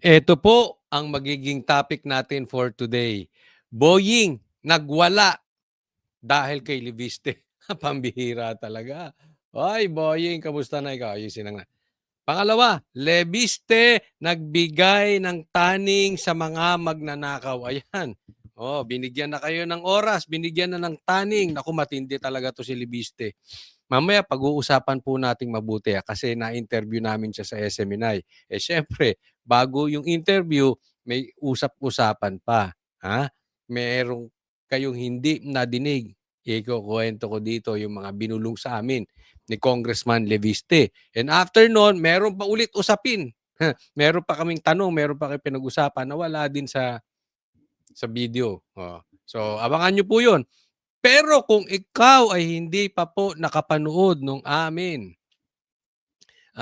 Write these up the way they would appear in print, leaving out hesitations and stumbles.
Ito po ang magiging topic natin for today. Boying, nagwala dahil kay Leviste. Pambihira talaga. Ay, Boying, kamusta na ikaw? Ayusin na nga. Pangalawa, Leviste, nagbigay ng taning sa mga magnanakaw. Ayan. Oh, binigyan na kayo ng oras, binigyan na ng taning. Naku, matindi talaga to si Leviste. Mamaya pag-uusapan po nating mabuti kasi na-interview namin siya sa SMNI. Eh syempre, bago yung interview, may usap-usapan pa. Ha? Merong kayong hindi nadinig. Ikukwento ko dito yung mga binulong sa amin ni Congressman Leviste. And after nun, meron pa ulit usapin. Meron pa kaming tanong, meron pa kaming pinag-usapan na wala din sa video. Oh. So, abangan nyo po yun. Pero kung ikaw ay hindi pa po nakapanood nung amin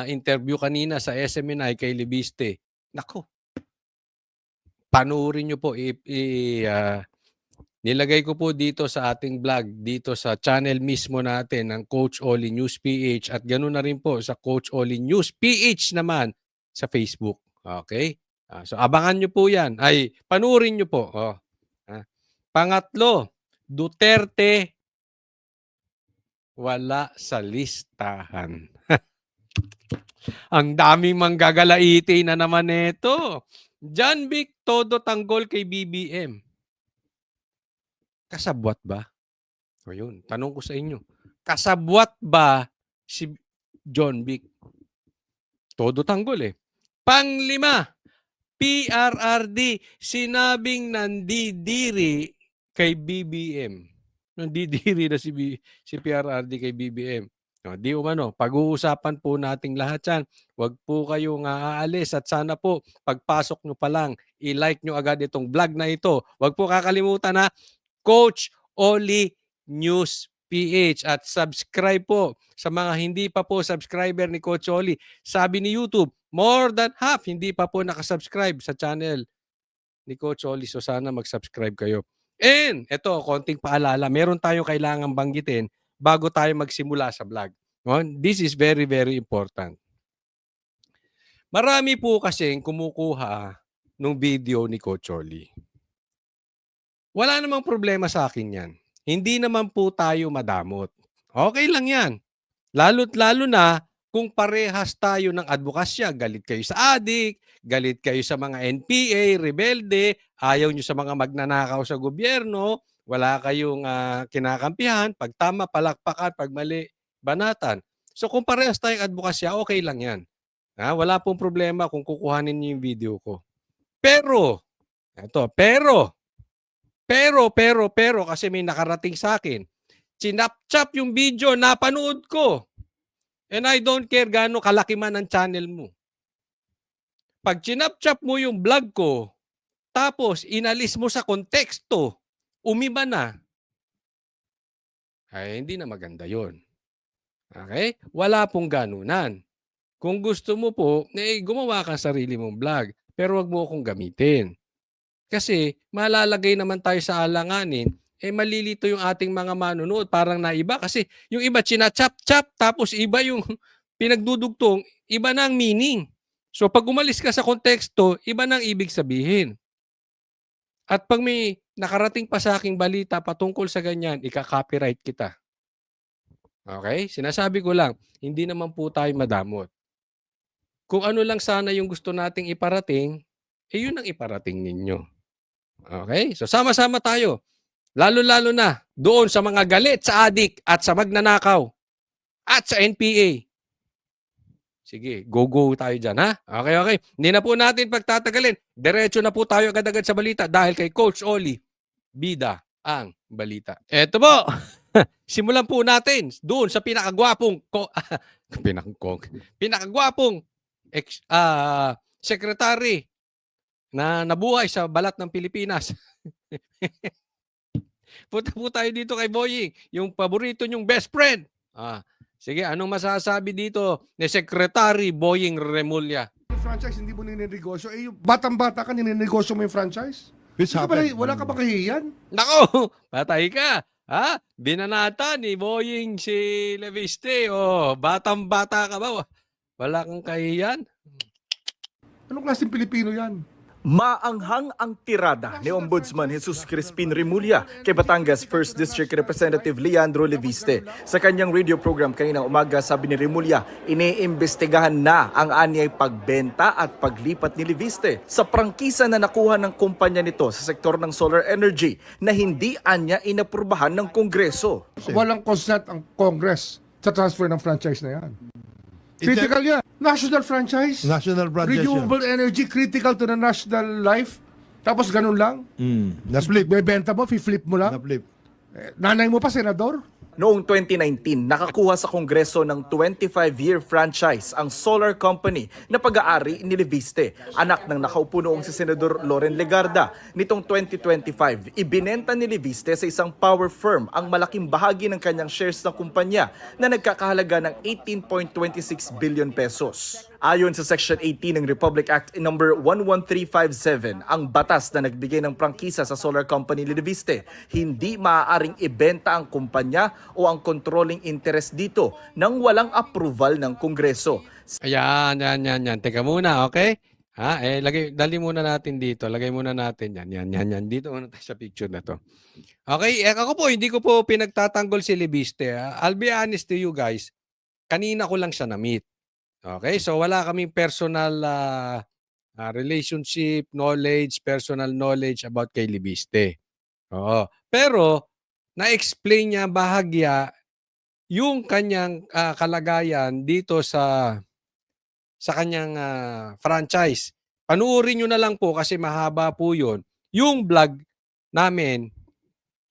interview kanina sa SMNI kay Leviste, nako, panoorin nyo po. Nilagay ko po dito sa ating vlog, dito sa channel mismo natin ng Coach Oli News PH at ganoon na rin po sa Coach Oli News PH naman sa Facebook. Okay? So abangan nyo po yan. Ay, panoorin nyo po. Pangatlo, Duterte wala sa listahan. Ang daming manggagalaiti na naman nito. John Vic todo tanggol kay BBM. Kasabwat ba? O yun, tanong ko sa inyo. Kasabwat ba si John Vic? Todo tanggol eh. Panglima, PRRD, sinabing nandidiri kay BBM. Nandidiri na si PRRD kay BBM. No, di umano, pag-uusapan po nating lahat yan. Huwag po kayong aalis at sana po pagpasok nyo pa lang, i-like nyo agad itong vlog na ito. Huwag po kakalimutan na Coach Oli News PH at subscribe po sa mga hindi pa po subscriber ni Coach Oli. Sabi ni YouTube, more than half hindi pa po nakasubscribe sa channel ni Coach Oli. So sana mag-subscribe kayo. And ito, konting paalala, meron tayong kailangang banggitin bago tayo magsimula sa vlog. This is very, very important. Marami po kasing kumukuha ng video ni Coach Oli. Wala namang problema sa akin yan. Hindi naman po tayo madamot. Okay lang yan. Lalo't lalo na kung parehas tayo ng advokasya. Galit kayo sa adik, galit kayo sa mga NPA, rebelde, ayaw nyo sa mga magnanakaw sa gobyerno, wala kayong kinakampihan, pag tama, palakpakan, pag mali, banatan. So kung parehas tayong advokasya, okay lang yan. Wala pong problema kung kukuhanin niyo yung video ko. Pero, kasi may nakarating sa akin, chinap-chap yung video, napanood ko. And I don't care gaano kalaki man ang channel mo. Pag chinap-chap mo yung vlog ko, tapos inalis mo sa konteksto, umiba na, ay hindi na maganda yon. Okay? Wala pong ganunan. Kung gusto mo po, gumawa ka sarili mong vlog, pero wag mo akong gamitin. Kasi malalagay naman tayo sa alanganin, malilito yung ating mga manonood, parang naiba. Kasi yung iba china-chap-chap, tapos iba yung pinagdudugtong, iba na ang meaning. So pag umalis ka sa konteksto, iba na ang ibig sabihin. At pag may nakarating pa sa aking balita patungkol sa ganyan, ika-copyright kita. Okay? Sinasabi ko lang, hindi naman po tayo madamot. Kung ano lang sana yung gusto nating iparating, yun ang iparating ninyo. Okay? So sama-sama tayo. Lalo-lalo na doon sa mga galit sa adik at sa magnanakaw at sa NPA. Sige, go tayo dyan, ha? Okay. Hindi na po natin pagtatagalin. Diretso na po tayo agad-agad sa balita dahil kay Coach Oli, bida ang balita. Eto po, simulan po natin doon sa pinakagwapong secretary na nabuhay sa balat ng Pilipinas. Punta po tayo dito kay Boying, yung paborito nyong best friend. Sige, anong masasabi dito ni Secretary Boying Remulla? Yung franchise, hindi mo ninegosyo. Yung batang-bata ka, ninegosyo mo yung franchise? Wala ka ba kahiyan? Nako, patay ka. Binanata ni Boying si Leviste. Batang-bata ka ba? Wala kang kahiyan? Anong klaseng Pilipino yan? Maanghang ang tirada ni Ombudsman Jesus Crispin Remulla kay Batangas 1st District Representative Leandro Leviste. Sa kanyang radio program kaninang umaga, sabi ni Remulla, iniimbestigahan na ang anyay pagbenta at paglipat ni Leviste sa prangkisa na nakuha ng kumpanya nito sa sektor ng solar energy na hindi anya inaprubahan ng Kongreso. Walang consent ang Congress sa transfer ng franchise na yan. Critical yan. National franchise. National franchise Renewable energy, critical to the national life. Tapos ganun lang. Na-flip. Bebenta mo, flip mo lang. Na-flip. Nanay mo pa, senador? Noong 2019, nakakuha sa Kongreso ng 25-year franchise ang solar company na pag-aari ni Leviste, anak ng nakaupo noong si Senador Loren Legarda. Nitong 2025, ibinenta ni Leviste sa isang power firm ang malaking bahagi ng kanyang shares ng kumpanya na nagkakahalaga ng 18.26 billion pesos. Ayon sa Section 18 ng Republic Act No. 11357, ang batas na nagbigay ng prangkisa sa solar company ni Leviste, hindi maaaring ibenta ang kumpanya o ang controlling interest dito nang walang approval ng Kongreso. Ayan, yan. Teka muna, okay? Dali muna natin dito. Lagay muna natin yan. Dito muna tayo sa picture na to. Okay, ako po, hindi ko po pinagtatanggol si Leviste. I'll be honest to you guys. Kanina ko lang siya na-meet. Okay, so wala kaming personal relationship, personal knowledge about kay Leviste. Oo. Pero, na-explain niya bahagya yung kanyang kalagayan dito sa kanyang franchise. Panuorin nyo na lang po kasi mahaba po yun. Yung vlog namin,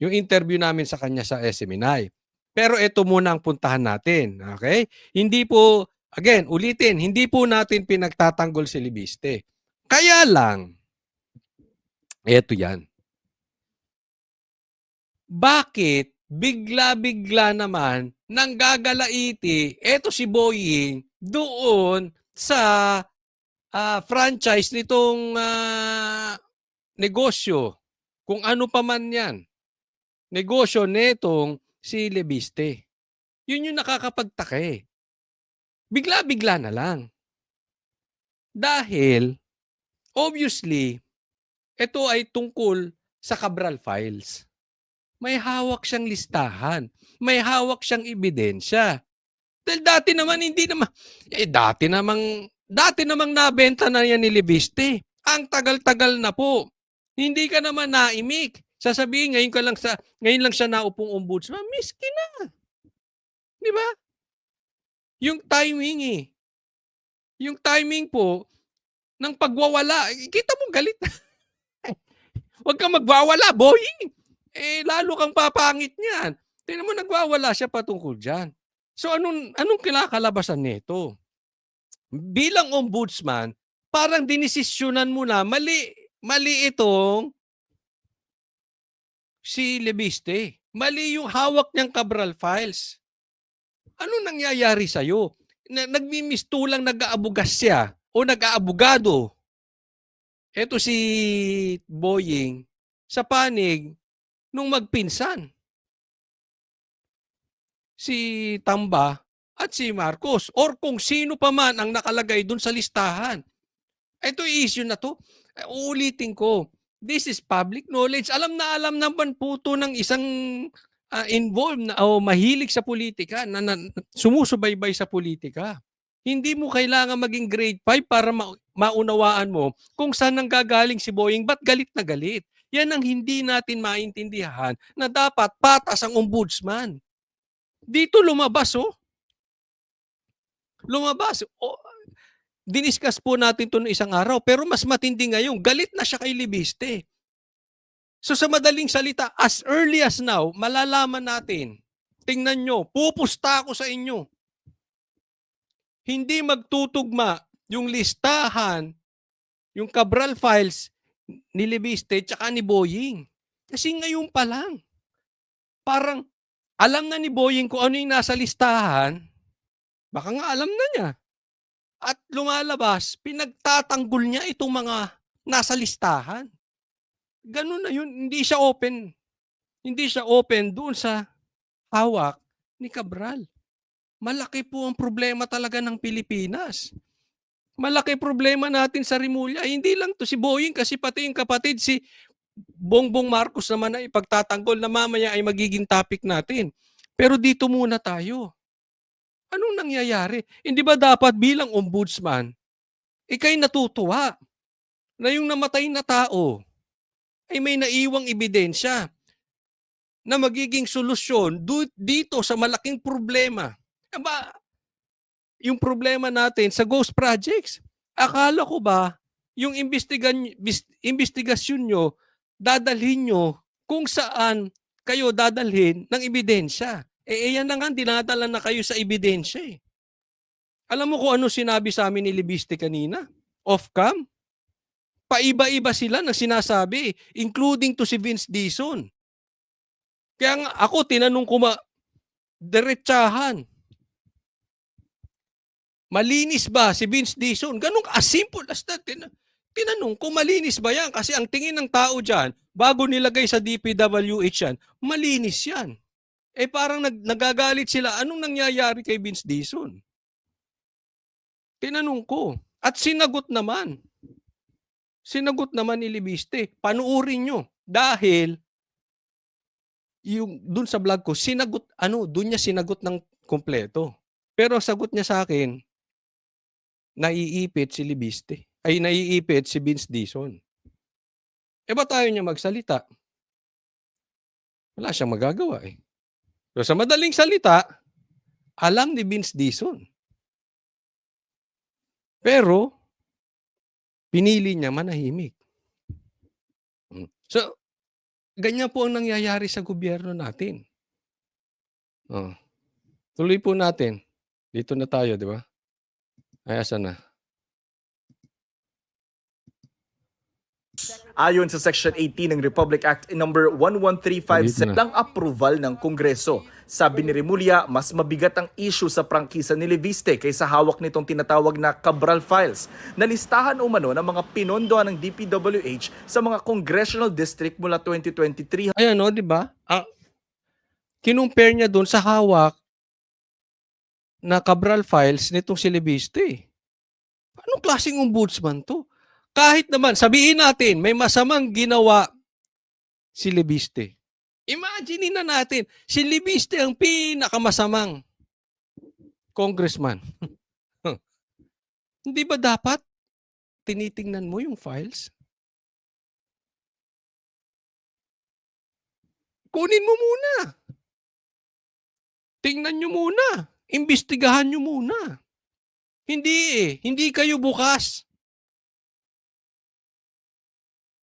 yung interview namin sa kanya sa SMNI. Pero ito muna ang puntahan natin. Okay? Hindi po, again, ulitin, hindi po natin pinagtatanggol si Leviste. Kaya lang, eto yan. Bakit bigla-bigla naman nang gagalaiti eto si Boying doon sa franchise nitong negosyo, kung ano pa man yan, negosyo netong si Leviste. Yun yung nakakapagtaka eh. Bigla-bigla na lang. Dahil, obviously, ito ay tungkol sa Cabral Files. May hawak siyang listahan. May hawak siyang ebidensya. Dahil dati namang nabenta na yan ni Leviste. Ang tagal-tagal na po. Hindi ka naman naimik. Sasabihin, ngayon lang siya naupong ombudsman. Miski na. Di ba? Yung timing Yung timing po, ng pagwawala, kita mo galit na. Huwag kang magwawala, Boying. Lalo kang papangit niyan. Tingnan mo, nagwawala siya patungkol dyan. So, anong kinakalabasan nito? Bilang ombudsman, parang dinesisyonan mo na mali itong si Leviste. Mali yung hawak niyang Cabral Files. Ano nangyayari sa'yo? Nagmimistulang nag-aabugas siya o nag-aabugado. Ito si Boying sa panig nung magpinsan. Si Tamba at si Marcos or kung sino pa man ang nakalagay dun sa listahan. Ito issue na to. Uulitin ko. This is public knowledge. Alam naman po to ng isang involved na o mahilig sa politika, na sumusubaybay sa politika. Hindi mo kailangan maging grade 5 para maunawaan mo kung saan nanggagaling si Boying, ba't galit na galit. Yan ang hindi natin maintindihan na dapat patas ang ombudsman. Dito lumabas Lumabas. Diniscuss po natin ito noong isang araw, pero mas matindi ngayon, galit na siya kay Leviste. So sa madaling salita, as early as now, malalaman natin, tingnan nyo, pupusta ako sa inyo. Hindi magtutugma yung listahan, yung Cabral Files ni Leviste tsaka ni Boying. Kasi ngayon pa lang, parang alam na ni Boying kung ano yung nasa listahan, baka nga alam na niya. At lumalabas, pinagtatanggol niya itong mga nasa listahan. Ganun na yun, hindi siya open. Hindi siya open doon sa hawak ni Cabral. Malaki po ang problema talaga ng Pilipinas. Malaki problema natin sa Rimulya. Hindi lang 'to si Boying kasi pati yung kapatid si Bongbong Marcos naman ay ipagtatanggol na mamaya ay magiging topic natin. Pero dito muna tayo. Anong nangyayari? Hindi ba dapat bilang ombudsman, ika'y natutuwa na yung namatay na tao ay may naiwang ebidensya na magiging solusyon dito sa malaking problema. Aba, yung problema natin sa ghost projects. Akala ko ba yung investigasyon nyo, dadalhin nyo kung saan kayo dadalhin ng ebidensya. Yan na nga, dinadala na kayo sa ebidensya eh. Alam mo kung ano sinabi sa amin ni Libiste kanina? Off-cam? Paiba-iba sila ng sinasabi, including to si Vince Dizon. Kaya nga ako, tinanong ko diretsahan. Malinis ba si Vince Dizon? Ganun as simple as that. Tinanong ko, malinis ba yan? Kasi ang tingin ng tao dyan, bago nilagay sa DPWH yan, malinis yan. Parang nagagalit sila, anong nangyayari kay Vince Dizon? Tinanong ko. At sinagot naman. Sinagot naman ni Libiste, panuurin nyo. Dahil, yung dun sa vlog ko, dun niya sinagot ng kompleto. Pero sagot niya sa akin, naiipit si Libiste. Ay naiipit si Vince Dizon. Ba't tayo niya magsalita? Wala siyang magagawa eh. So sa madaling salita, alam ni Vince Dizon. Pero, pinili niya manahimik. So, ganyan po ang nangyayari sa gobyerno natin. Tuloy po natin. Dito na tayo, di ba? Ay, asan na? Ayon sa Section 18 ng Republic Act No. 11357 ng approval ng Kongreso. Sabi ni Remulla, mas mabigat ang issue sa prangkisa ni Libiste kaysa hawak nitong tinatawag na Cabral Files na listahan umano ng mga pinondohan ng DPWH sa mga congressional district mula 2023. Ayan o, di ba? Kinumpare niya doon sa hawak na Cabral Files nitong si Libiste. Anong klaseng ombudsman to? Kahit naman, sabihin natin, may masamang ginawa si Libiste. Imagine na natin, si Libiste ang pinakamasamang congressman. Hindi ba dapat tinitingnan mo yung files? Kunin mo muna. Tingnan nyo muna. Imbestigahan nyo muna. Hindi kayo bukas.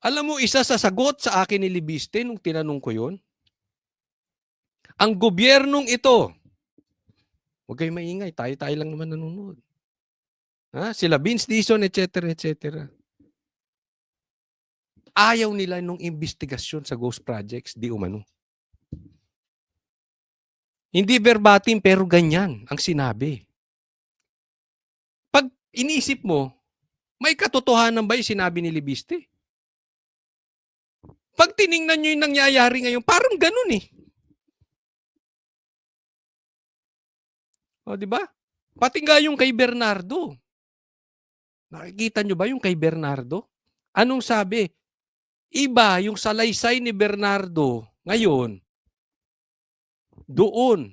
Alam mo, isa sa sagot sa akin ni Libiste nung tinanong ko yun, ang gobyernong ito, huwag kayo maingay, tayo-tayo lang naman nanonood. Sila Vince Dizon, etc., etc. Ayaw nila nung investigasyon sa ghost projects, di umano. Hindi verbatim, pero ganyan ang sinabi. Pag inisip mo, may katotohanan ba yung sinabi ni Libiste? Pag tiningnan nyo yung nangyayari ngayon, parang ganun eh. O, di ba? Pati nga yung kay Bernardo. Nakikita nyo ba yung kay Bernardo? Anong sabi? Iba yung salaysay ni Bernardo ngayon doon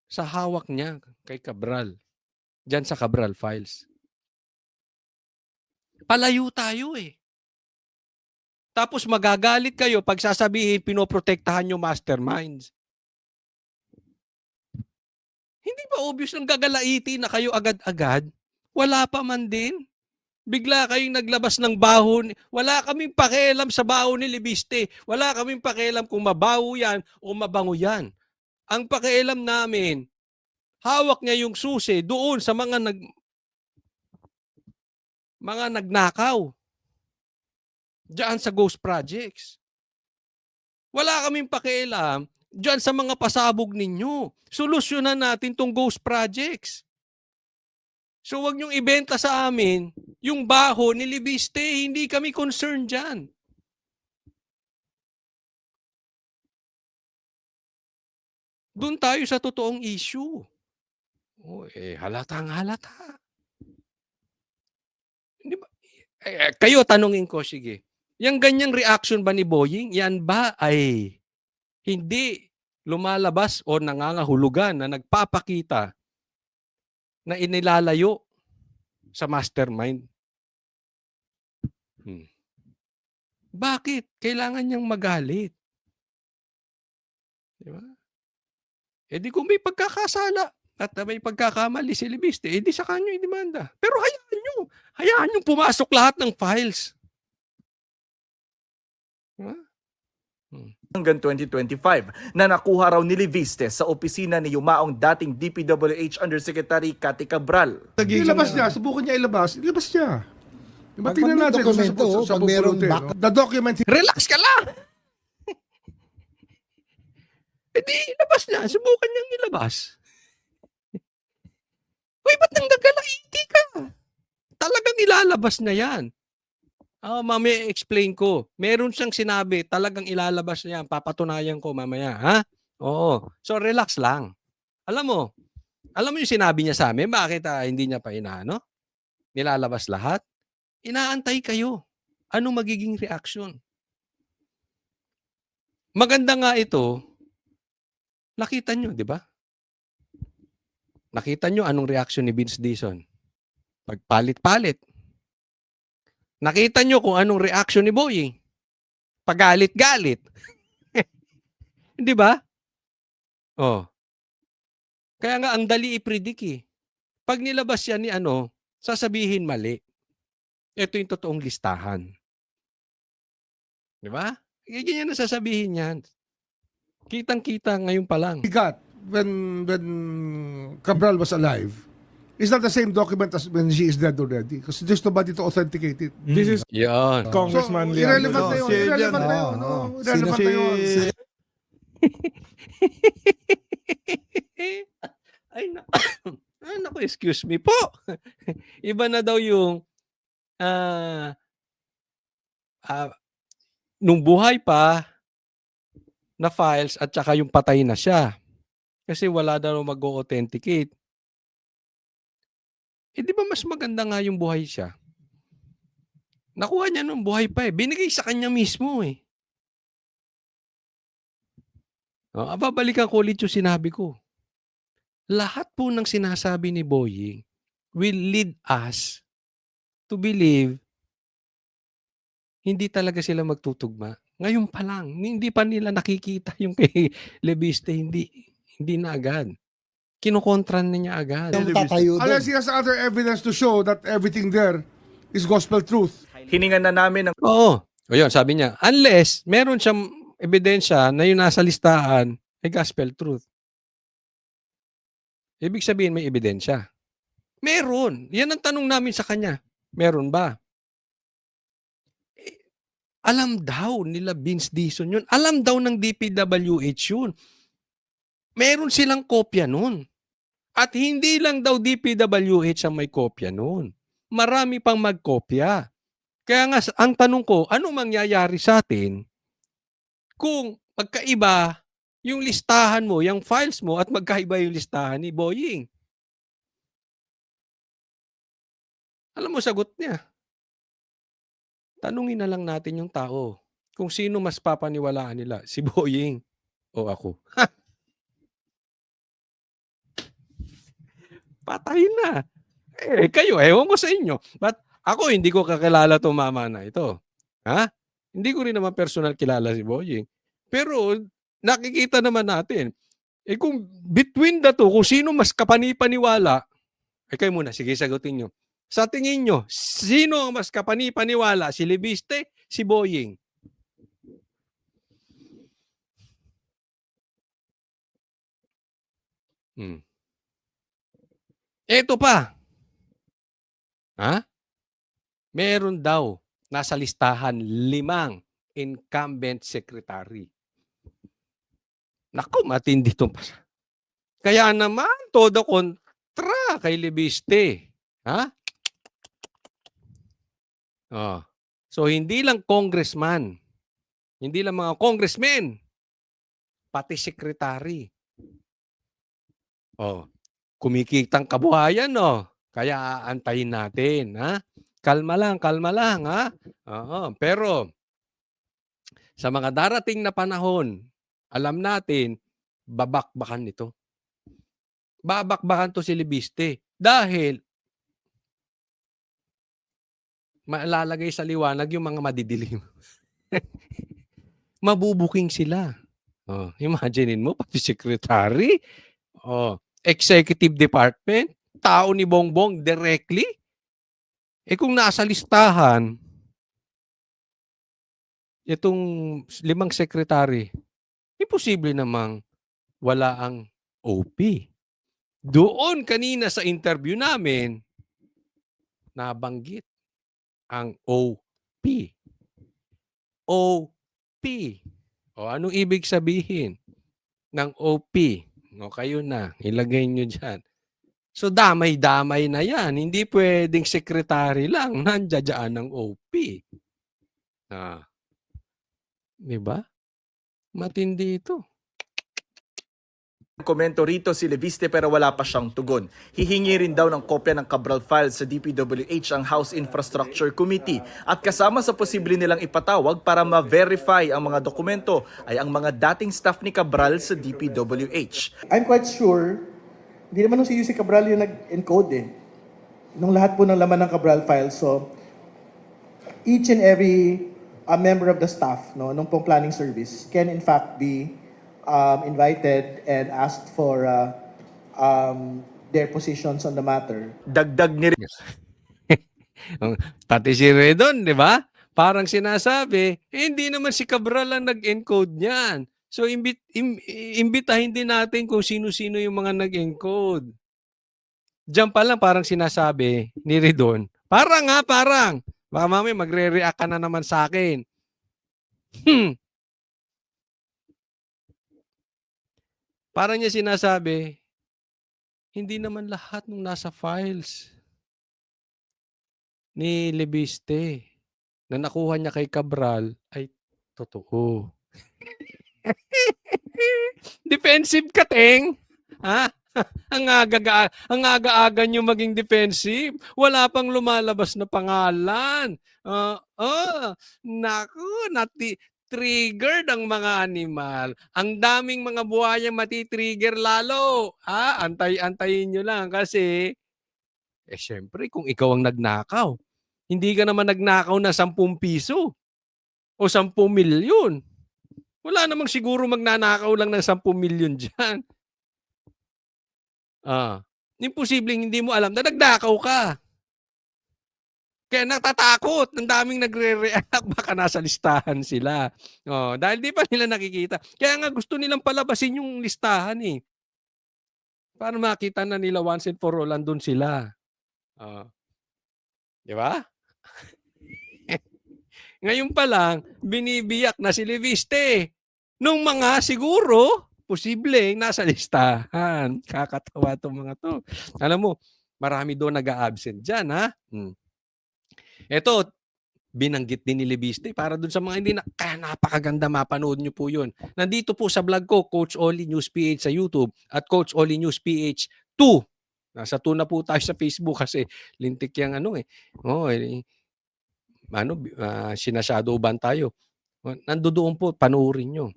sa hawak niya kay Cabral. Diyan sa Cabral Files. Palayo tayo eh. Tapos magagalit kayo pag sasabihin pinoprotektahan nyo masterminds. Hindi ba obvious nang gagalaitin na kayo agad-agad? Wala pa man din. Bigla kayong naglabas ng baho. Wala kaming pakialam sa baho ni Libiste. Wala kaming pakialam kung mabaho yan o mabango yan. Ang pakialam namin, hawak niya yung susi doon sa mga nagnakaw. Diyan sa ghost projects. Wala kaming pakialam diyan sa mga pasabog ninyo. Solusyonan natin tong ghost projects. So wag niyong ibenta sa amin yung baho ni Libiste. Hindi kami concerned dyan. Doon tayo sa totoong issue. Halatang halata. Kayo, tanungin ko, sige. Yang ganyang reaction ba ni Boying, yan ba ay hindi lumalabas o nangangahulugan na nagpapakita na inilalayo sa mastermind? Bakit? Kailangan niyang magalit. Di ba? Eh di kung may pagkakasala at may pagkakamali si Libiste, eh di sa kanyo i-demanda. Pero hayaan nyo pumasok lahat ng files. Diba? Hanggang 2025 na nakuha raw ni Leviste sa opisina ni yumaong dating DPWH Undersecretary Cathy Cabral. Ilabas niya, subukan niya ilabas niya. Diba, Pag tingnan may natin dokumento, pag merong pupulutin, backup. no? The document Relax ka lang! Eh di, ilabas niya. Subukan niyang ilabas. Uy, ba't nang nagkalaiti ka? Talagang ilalabas na yan. Mamaya explain ko. Meron siyang sinabi, talagang ilalabas niya. Papatunayan ko mamaya, ha? Oo. So, relax lang. Alam mo yung sinabi niya sa amin, bakit hindi niya pa inaano? Nilalabas lahat? Inaantay kayo. Ano magiging reaction? Maganda nga ito, nakita nyo, di ba? Nakita nyo anong reaction ni Vince Dizon? Pagpalit-palit. Nakita nyo kung anong reaction ni Boying? Pagalit-galit. Di ba? Oh. Kaya nga, ang dali i-predict eh. Pag nilabas yan ni sasabihin mali. Ito yung totoong listahan. Di ba? Ganyan na sasabihin yan. Kitang-kita ngayon pa lang. he got when Cabral was alive is not the same document as when she is dead already. Because there's nobody to authenticate it. This is Yan. Congressman So, Leandro. irrelevant na yun. Si Irrelevant na yun. Oo, no? oo. Irrelevant Si- na yun. Ay, naku, excuse me po. Iba na daw yung nung buhay pa na files at saka yung patay na siya. Kasi wala daw mag-authenticate. Eh di ba mas maganda nga yung buhay siya? Nakuha niya nung buhay pa eh. Binigay sa kanya mismo eh. Babalikan ko ulit yung sinabi ko. Lahat po ng sinasabi ni Boying will lead us to believe hindi talaga sila magtutugma. Ngayon pa lang, hindi pa nila nakikita yung kay Leviste, hindi na agad. Kinukontran na niya agad. Yung tatayo doon. Unless he has other evidence to show that everything there is gospel truth. Hiningan na namin ng Oo. O yun, sabi niya, unless meron siyang ebidensya na yung nasa listahan ay gospel truth. Ibig sabihin may ebidensya. Meron. Yan ang tanong namin sa kanya. Meron ba? Alam daw nila Vince Dizon yun. Alam daw ng DPWH yun. Meron silang kopya nun. At hindi lang daw DPWH ang may kopya nun. Marami pang magkopya. Kaya nga, ang tanong ko, anong mangyayari sa atin kung magkaiba yung listahan mo, yung files mo, at magkaiba yung listahan ni Boying? Alam mo, sagot niya. Tanungin na lang natin yung tao kung sino mas papaniwalaan nila, si Boying o ako. Patay na. Kayo, ewan ko sa inyo. But ako, hindi ko kakilala itong mama na ito. Ha? Hindi ko rin naman personal kilala si Boying. Pero nakikita naman natin, kung between the two, kung sino mas kapanipaniwala, kayo muna, sige, sagutin nyo. Sa tingin nyo, sino ang mas kapanipaniwala? Si Leviste, si Boying? Ito pa. Ha? Meron daw nasa listahan 5 incumbent secretary. Naku, matindi itong pa. Kaya naman, todo kontra kay Leviste. Ha? So, hindi lang congressman, hindi lang mga congressmen, pati secretary. Kumikitang kabuhayan, no? Kaya aantayin natin, ha? kalma lang, ha? Oo, pero sa mga darating na panahon, alam natin, babakbakan nito. Babakbakan 'to si Libiste dahil malalagay sa liwanag yung mga madidilim. Mabubuking sila. Oh, imaginin mo pati secretary, oh, executive department, tao ni Bongbong directly. Eh kung nasa listahan itong 5 sekretary, imposible namang wala ang OP. Doon kanina sa interview namin, nabanggit ang OP. OP. O anong ibig sabihin ng OP? O kayo na, ilagay nyo dyan. So damay-damay na yan. Hindi pwedeng sekretary lang, nandiyan ang OP. Ah, di ba? Matindi ito. Komento rito si Leviste pero wala pa siyang tugon. Hihingi rin daw ng kopya ng Cabral files sa DPWH ang House Infrastructure Committee at kasama sa posible nilang ipatawag para ma-verify ang mga dokumento ay ang mga dating staff ni Cabral sa DPWH. I'm quite sure, hindi naman si UC Cabral yung nag-encode eh. Nung lahat po ng laman ng Cabral file. So, each and every member of the staff nung pong planning service can in fact be invited and asked for their positions on the matter. Dagdag ni Pati si Redon, di ba? Parang sinasabi, hindi naman si Cabral ang nag-encode niyan. So, imbitahin din natin kung sino-sino yung mga nag-encode. Diyan pa lang parang sinasabi ni Redon, parang. Baka mamaya magre-react ka na naman sa akin. Parang niya sinasabi, hindi naman lahat ng nasa files ni Leviste na nakuha niya kay Cabral ay totoo. Defensive ka, Teng. Ha? Ang aga-aga niyo maging defensive. Wala pang lumalabas na pangalan. Naku, triggered ang mga animal. Ang daming mga buhayang matitrigger lalo. Antay-antayin nyo lang kasi, syempre, kung ikaw ang nagnakaw, hindi ka naman nagnakaw na 10 piso o 10 milyon. Wala namang siguro magnanakaw lang ng 10 milyon dyan. Imposibleng hindi mo alam na nagnakaw ka. Kaya natatakot. Ang daming nagre-react. Baka nasa listahan sila. Dahil di pa nila nakikita. Kaya nga gusto nilang palabasin yung listahan eh. Para makita na nila once and for all, andun sila. Di ba? Ngayon pa lang, binibiyak na si Leviste. Nung mga siguro, posible nasa listahan. Kakatawa itong mga to. Alam mo, marami doon nag-a-absent dyan, ha? Ito, binanggit din ni Leviste para doon sa mga hindi na, kaya napakaganda, mapanood nyo po yun. Nandito po sa vlog ko, Coach Oli News PH sa YouTube at Coach Oli News PH 2. Nasa 2 na po tayo sa Facebook kasi lintik yung sinashadowban tayo. Nandoon po, panoorin nyo.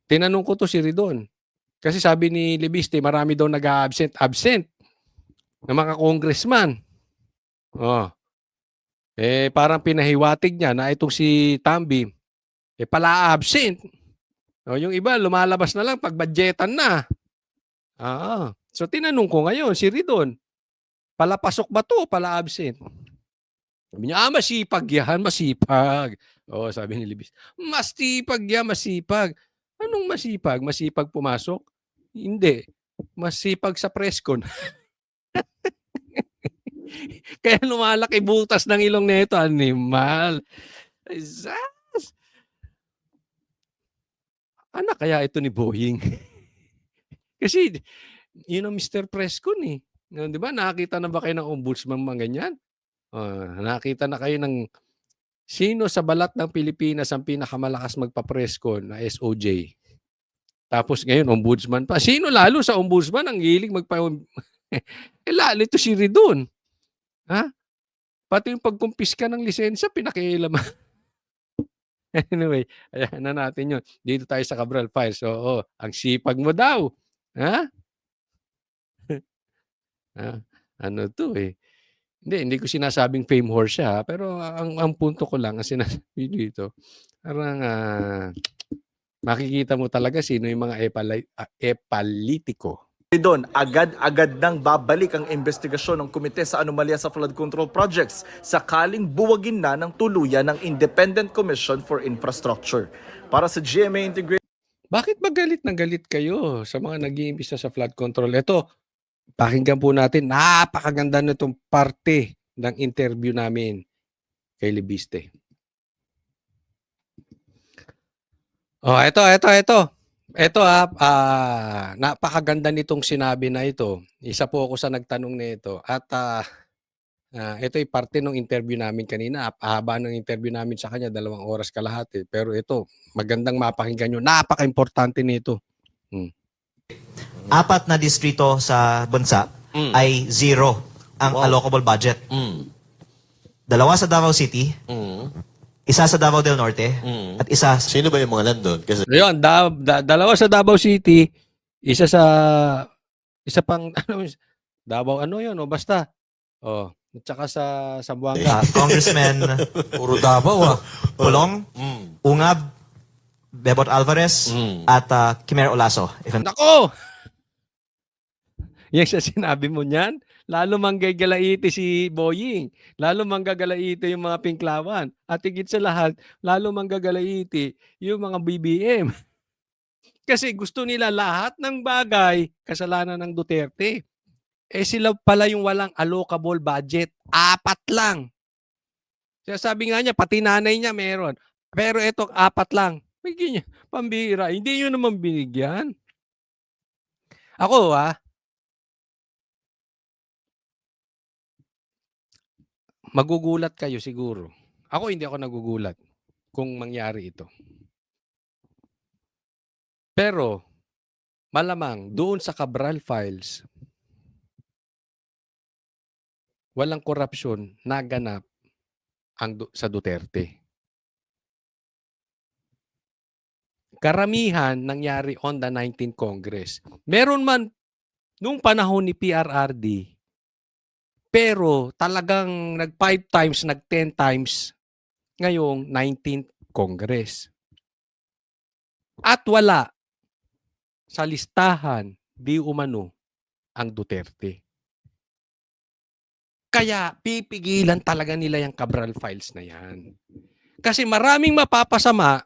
Tinanong ko to si Redon. Kasi sabi ni Leviste, marami daw nag-absent ng mga congressman. Parang pinahiwatig niya na itong si Tambi, pala absent. Yung iba, lumalabas na lang pag budgetan na. So tinanong ko ngayon, si Redon, pala pasok ba to, pala absent? Sabi niya, masipag yan, masipag. Sabi ni Libis, masipag yan, masipag. Anong masipag? Masipag pumasok? Hindi. Masipag sa presscon. Kaya lumalaki butas ng ilong nito, animal. Anak kaya ito ni Boying? Kasi, Mr. Presscon eh. Di ba, nakakita na ba kayo ng ombudsman mga ganyan? Nakita na kayo ng sino sa balat ng Pilipinas ang pinakamalakas magpa-presscon na SOJ? Tapos ngayon, ombudsman pa. Sino lalo sa ombudsman ang hilig magpa... lalo ito si Redon. Pati yung pagkumpiska ng lisensya, pinakialaman. Anyway, ayan na natin yun. Dito tayo sa Cabral Files. Oo, ang sipag mo daw. Ha? Ah, ano to eh. Hindi ko sinasabing fame horse siya, pero ang punto ko lang, ang sinasabi dito, parang makikita mo talaga sino yung mga epalitiko. Doon, agad-agad nang babalik ang investigasyon ng komite sa anomalya sa flood control projects sakaling buwagin na ng tuluyan ng Independent Commission for Infrastructure. Para sa GMA Integrated Bakit ba galit na galit kayo sa mga nag-iimbista sa flood control? Ito, pakinggan po natin, napakaganda na itong parte ng interview namin kay Libiste. Oh, ito. Ito napakaganda nitong sinabi na ito. Isa po ako sa nagtanong nito at ito ay parte ng interview namin kanina. Haba ng interview namin sa kanya, 2 oras kalahati. Pero ito, magandang mapakinggan nyo. Napaka-importante nito. 4 na distrito sa bansa ay 0 ang allocable budget. 2 sa Davao City, 1 sa Davao del Norte, at 1 Sino ba yung mga nandun? Kasi Ayun, 2 sa Davao City, isa pang Davao yun o basta. Oh, at saka sa Zamboanga. Congressman puro Davao Pulong, Ungab, Bebot Alvarez, at Kimer Olaso. Nako! Yung sa sinabi mo niyan, lalo manggagalaiti si Boying, lalo manggagalaiti yung mga Pinklawan, at higit sa lahat, lalo manggagalaiti yung mga BBM. Kasi gusto nila lahat ng bagay, kasalanan ng Duterte. Sila pala yung walang allocable budget. 4 lang. Kaya sabi nga niya, pati nanay niya meron. Pero ito, 4 lang. Bigyan niya, pambira. Hindi nyo naman binigyan. Ako magugulat kayo siguro. Ako hindi ako nagugulat kung mangyari ito. Pero, malamang doon sa Cabral Files, walang korupsyon naganap sa Duterte. Karamihan nangyari on the 19th Congress. Meron man nung panahon ni PRRD, pero talagang nag 5 times, nag 10 times ngayong 19th Congress. At wala sa listahan di umano ang Duterte. Kaya pipigilan talaga nila yung Cabral Files na yan. Kasi maraming mapapasama,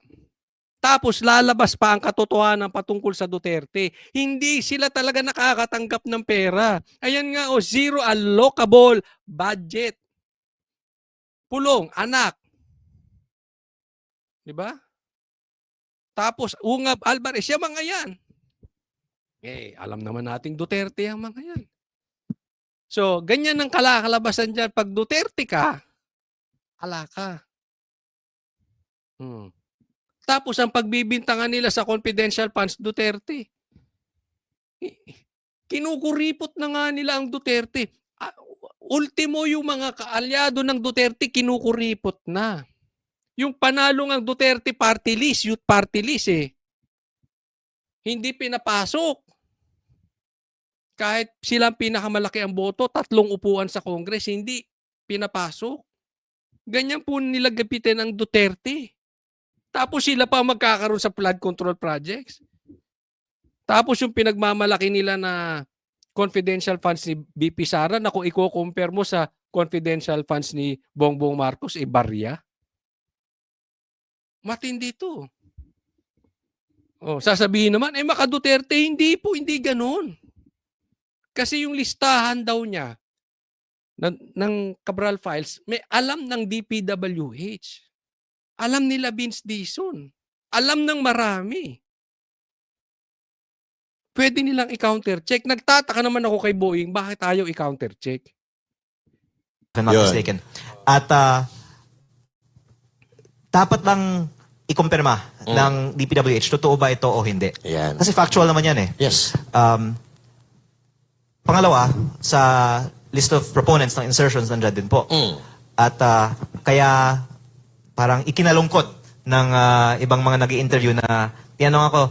tapos lalabas pa ang katotohanan patungkol sa Duterte. Hindi sila talaga nakakatanggap ng pera. Ayan nga 0 allocable budget. Pulong, anak. 'Di ba? Tapos Ungab, Alvarez, yung mga yan. Alam naman nating Duterte ang mga yan. So, ganyan ang kalabasan dyan. Pag Duterte ka, ala ka. Tapos ang pagbibintangan nila sa confidential funds, Duterte. Kinukuripot na nga nila ang Duterte. Ultimo yung mga kaalyado ng Duterte, kinukuripot na. Yung panalo ng Duterte party list, youth party list hindi pinapasok. Kahit silang pinakamalaki ang boto, 3 upuan sa Congress, hindi pinapasok. Ganyan po nila gapitin ang Duterte. Tapos sila pa magkakaroon sa flood control projects. Tapos yung pinagmamalaki nila na confidential funds ni BP Sara, na kung i-compare mo sa confidential funds ni Bongbong Marcos, barya. Matindi to. Sasabihin naman, Maka Duterte, hindi ganun. Kasi yung listahan daw niya ng Cabral Files, may alam ng DPWH. Alam nila Vince Dizon. Alam ng marami. Pwede nilang i-counter-check. Nagtataka naman ako kay Boeing, bakit ayaw i-counter-check? If I'm not Yun. mistaken. At dapat lang ikumpirma ng DPWH, totoo ba ito o hindi? Yan. Kasi factual naman yan Yes. Pangalawa, sa list of proponents ng insertions nandiyan din po. At kaya parang ikinalungkot ng ibang mga nag-i-interview na tinanong ako,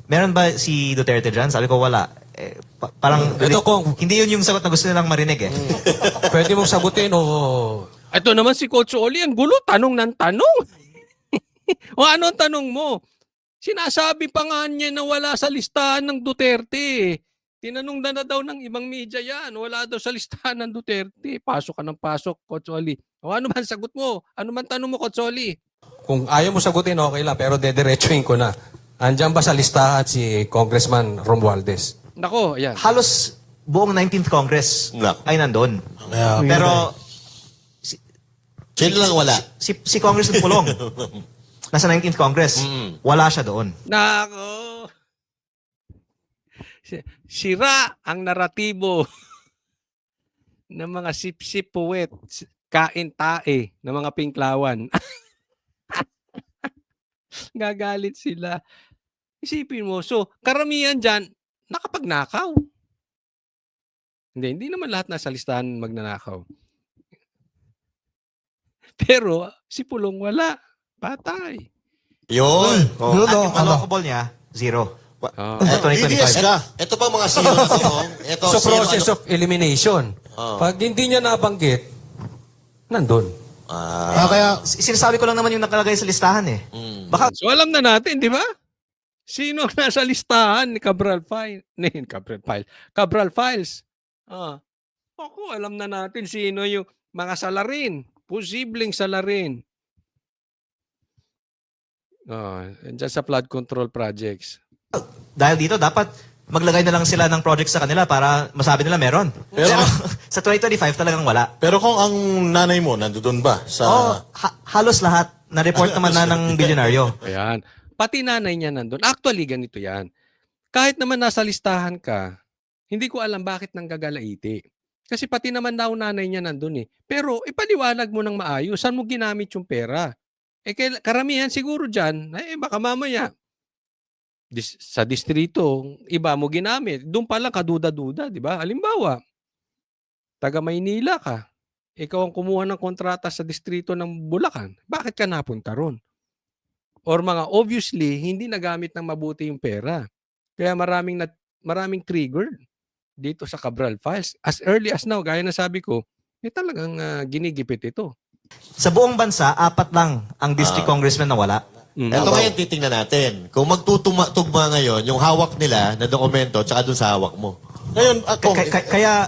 meron ba si Duterte dyan? Sabi ko, wala. Parang Ito kung- hindi yun yung sagot na gusto nilang marinig eh. Pwede mong sagutin o... Ito naman si Coach Oli, ang gulo, tanong ng tanong. O ano ang tanong mo? Sinasabi pa nga niya na wala sa listahan ng Duterte. Tinanong na daw ng ibang media yan. Wala daw sa listahan ng Duterte. Pasok ka ng pasok, Coach Oli. O ano man sagot mo? Ano man tanong mo, Coach Oli? Kung ayaw mo sagutin, okay lang. Pero dediretsuhin ko na. Andyan ba sa listahan si Congressman Romualdez? Nako, ayan. Halos buong 19th Congress ay nandun. Pero Sino lang wala? si Congressman Pulong, nasa 19th Congress, wala siya doon. Nako. Sira ang naratibo ng mga sip-sip puwet, kain-tae ng mga pinklawan. Gagalit sila. Isipin mo, so karamihan dyan, nakapagnakaw. Hindi naman lahat nasa listahan magnanakaw. Pero si Pulong wala. Patay. Yun. At yung allocable niya, zero. Oh. Sa 2025. Ito pa mga zero na to. Ito, so process of elimination. Pag hindi niya nabanggit, nandun. Kaya, Sinasabi ko lang naman yung nakalagay sa listahan eh. Baka So alam na natin, di ba? Sino ang nasa listahan ni Cabral Files? Ako, alam na natin sino yung mga salarin. Posibleng salarin. Dyan sa flood control projects. dahil dito, dapat maglagay na lang sila ng project sa kanila para masabi nila meron. Pero sa 2025 talagang wala. Pero kung ang nanay mo nandoon ba sa... Halos lahat na-report naman na ng bilyonaryo. Ayan. Pati nanay niya nandun. Actually, ganito yan. Kahit naman nasa listahan ka, hindi ko alam bakit nang gagalaiti. Kasi pati naman daw nanay niya nandun eh. Pero ipaliwanag mo ng maayos. Saan mo ginamit yung pera? Karamihan siguro dyan, baka mamaya, sa distrito, iba mo ginamit. Doon pa lang kaduda-duda, di ba? Halimbawa, taga Maynila ka. Ikaw ang kumuha ng kontrata sa distrito ng Bulacan. Bakit ka napunta ron? Or mga obviously, hindi nagamit ng mabuti yung pera. Kaya maraming triggered dito sa Cabral Files. As early as now, gaya na sabi ko, talagang ginigipit ito. Sa buong bansa, 4 lang ang district congressman na wala. Ito ngayon titingnan natin. Kung magtutugma ngayon, yung hawak nila na dokumento tsaka dun sa hawak mo. Ngayon, ako... Kaya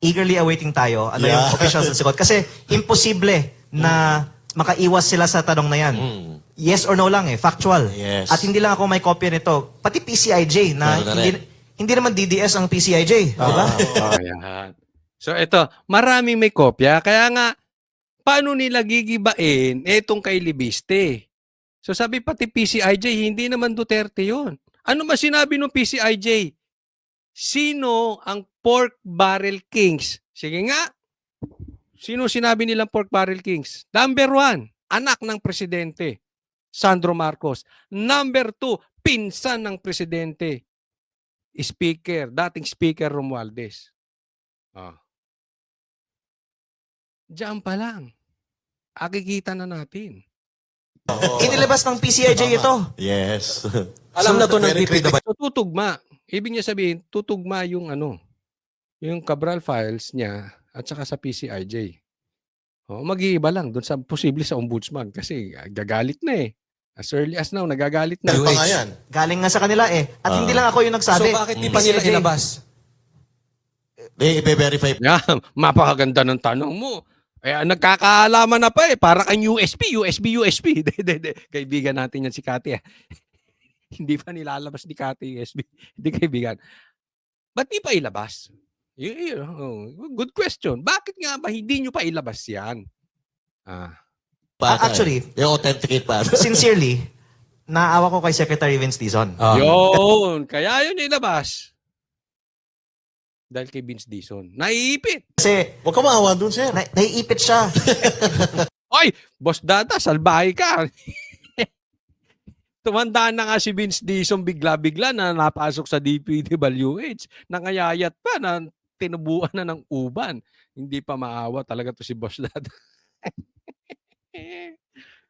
eagerly awaiting tayo ano yung official sa sagot. Kasi imposible na makaiwas sila sa tanong na yan. Yes or no lang eh, factual. Yes. At hindi lang ako may kopya nito. Pati PCIJ na hindi naman DDS ang PCIJ. Diba? Ayan. So ito, maraming may kopya. Kaya nga, paano nila gigibain itong kay Libiste? So sabi pati PCIJ, hindi naman Duterte yon. Ano ba sinabi ng PCIJ? Sino ang pork barrel kings? Sige nga. Sino sinabi nilang pork barrel kings? Number 1, anak ng presidente, Sandro Marcos. Number 2, pinsan ng presidente, dating speaker Romualdez. Diyan pa lang. Akikita na natin. Inilabas ng PCIJ ito. Yes. Alam na to ng DPWH. So tutugma. Ibig niya sabihin, tutugma yung yung Cabral Files niya at saka sa PCIJ. Mag-iiba lang doon sa posible sa ombudsman kasi gagalit na eh. As early as now, nagagalit na. Ano pa nga yan? Galing nga sa kanila eh. At hindi lang ako yung So nagsabi. bakit di pa nila PCIJ. ilabas? I-verify. Yeah, mapakaganda ng tanong mo. Nagkakaalaman na pa eh. Para kang USB. Kaibigan natin yan si Cathy. Hindi pa nilalabas ni Cathy USB. Hindi kaibigan. Ba't di pa ilabas? Good question. Bakit nga ba hindi nyo pa ilabas yan? Actually, yung authenticate pa. sincerely, naawa ko kay Secretary Vince Dizon. Yun. Kaya yun ilabas. Dahil kay Vince Dizon. Naiipit. Kasi Huwag ka maawa dun, sir. naiipit siya. Ay, Boss Dada, salbahay ka. Tumandaan na nga si Vince Dizon bigla-bigla na napasok sa DPWH. Nangayayat pa na tinubuan na ng uban. Hindi pa maawa talaga 'to si Boss Dad.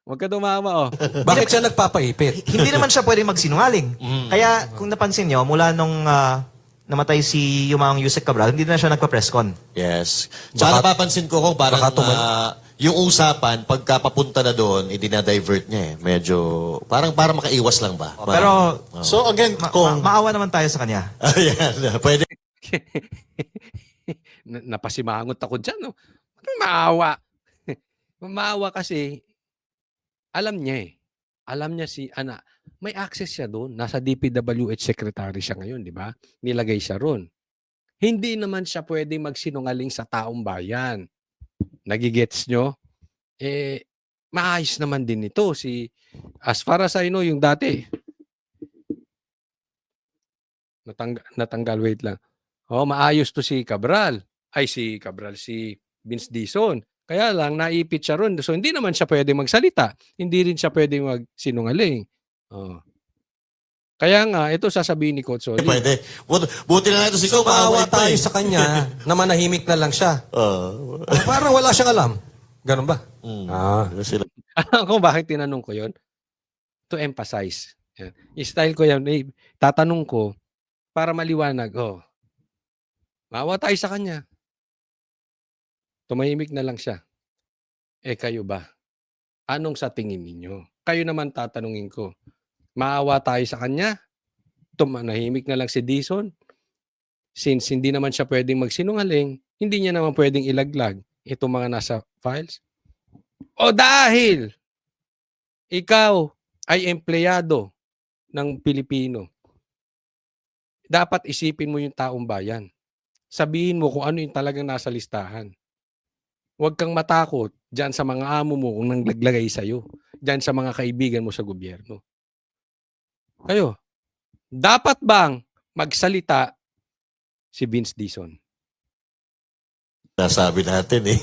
Huwag ka tumawa, oh. Bakit siya nagpapaipit? Hindi naman siya pwede magsinungaling. Kaya kung napansin nyo, mula nung namatay si Yumaong Yusek Cabral, hindi na siya nagpa-press con. Yes. Tsaka napapansin ko kung parang baka yung usapan, pagka papunta na doon, idinadivert niya eh. Medyo, parang makaiwas lang ba? Pero So again, kung... maawa naman tayo sa kanya. Ayan, pwede Napasimangot ako dyan, no? Maawa. Maawa kasi, alam niya eh. Alam niya si Ana. May access siya doon. Nasa DPWH secretary siya ngayon, di ba? Nilagay siya roon. Hindi naman siya pwede magsinungaling sa taong bayan. Nagigets nyo? Maayos naman din ito. As far as I know, yung dati. Natanggal, wait lang. Maayos to si Cabral. Si Vince Dizon. Kaya lang, naipit siya ron. So, hindi naman siya pwede magsalita. Hindi rin siya pwede magsinungaling. Kaya nga, ito sasabihin ni Coach Oli. pwede. Buti na lang ito si So, maawa Kumaway pa tayo eh. sa kanya na manahimik na lang siya. Parang wala siyang alam. Ganun ba? Sila. Alam ko bakit tinanong ko yon? To emphasize. Yan. Style ko yan. Tatanong ko para maliwanag. Maawa tayo sa kanya. Tumahimik na lang siya. Kayo ba? Anong sa tingin ninyo? Kayo naman tatanungin ko. Maawa tayo sa kanya? Tumanahimik na lang si Dizon? Since hindi naman siya pwedeng magsinungaling, hindi niya naman pwedeng ilaglag itong mga nasa files? O dahil ikaw ay empleyado ng Pilipino, dapat isipin mo yung taong bayan. Sabihin mo kung ano yung talagang nasa listahan. Huwag kang matakot dyan sa mga amo mo kung nanglaglagay sa'yo. Dyan sa mga kaibigan mo sa gobyerno. Kayo, dapat bang magsalita si Vince Dizon? Nasabi natin eh.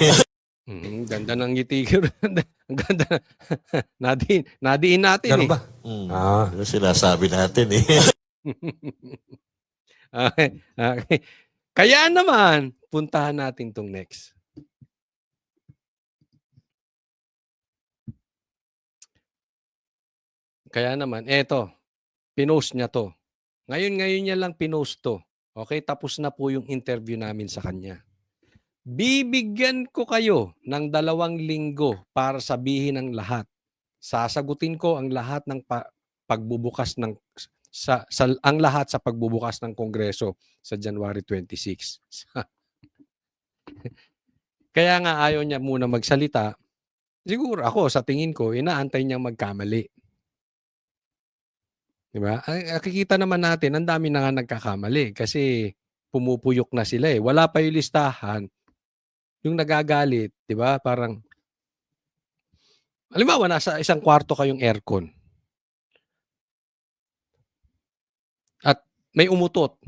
Ganda ng ngiti ko. Ang ganda. Nadiin natin Ganun eh. ba? Sinasabi natin eh. Okay. Kaya naman, puntahan natin tong next. Kaya naman, eto, pinost niya to. Ngayon niya lang pinost to. Okay, tapos na po yung interview namin sa kanya. Bibigyan ko kayo ng 2 linggo para sabihin ang lahat. Sasagutin ko ang lahat ng pagbubukas ng ang lahat sa pagbubukas ng Kongreso sa January 26. Kaya nga ayaw niya muna magsalita. Siguro ako, sa tingin ko, inaantay niyang magkamali. Diba? Nakikita naman natin, ang dami na nga nagkakamali kasi pumupuyok na sila eh. Wala pa yung listahan. Yung nagagalit, di ba? Parang, halimbawa, nasa isang kwarto kayong aircon. At may umutot.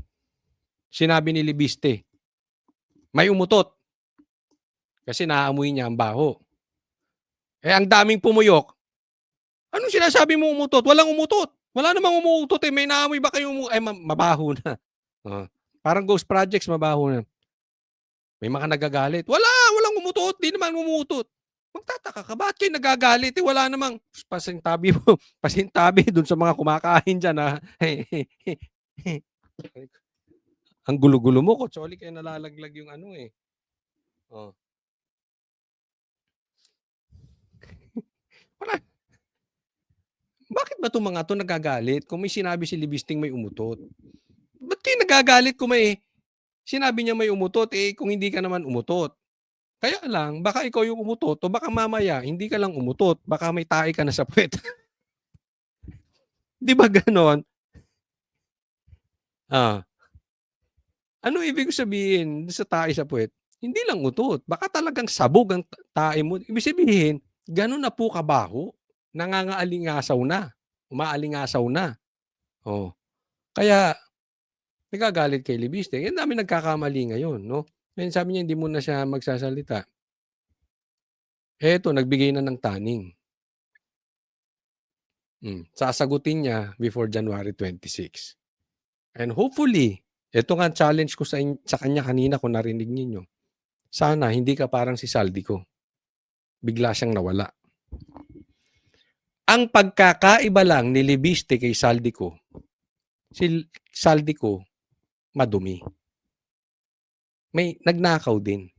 Sinabi ni Libiste, may umutot. Kasi naaamoy niya ang baho. Ang daming pumuyok. Anong sinasabi mo umutot? Walang umutot. Wala namang umuutot eh. May naamoy ba kayo mabaho na. Parang Ghost Projects, mabaho na. May mga nagagalit. Walang umutot. Di naman umutot. Magtataka ka, bakit kayo nagagalit? Wala namang pasintabi mo. Pasintabi dun sa mga kumakain dyan. Ang gulo-gulo mo, Kotsoli, kaya nalalaglag yung ano eh. Wala. Bakit ba itong mga ito nagagalit kung may sinabi si Libisting may umutot? Ba't kayo nagagalit kung may sinabi niya may umutot kung hindi ka naman umutot? Kaya lang, baka ikaw yung umutot o baka mamaya hindi ka lang umutot. Baka may tae ka na sa puwet. Di ba ganon? Ano ibig sabihin sa tae sa puwet? Hindi lang utot. Baka talagang sabog ang tae mo. Ibig sabihin, ganon na po kabaho. Nangangaalingasaw na. Umaalingasaw na. Kaya, nagagalit kay Libiste. Ang dami nagkakamali ngayon, no? Ngayon sabi niya, hindi mo na siya magsasalita. Eto, nagbigay na ng taning. Sasagutin niya before January 26. And hopefully, Ito nga ang challenge ko sa kanya kanina kung narinig ninyo. Sana hindi ka parang si Saldico. Bigla siyang nawala. Ang pagkakaiba lang ni Libiste kay Saldico, si Saldico madumi. May nagnakaw din.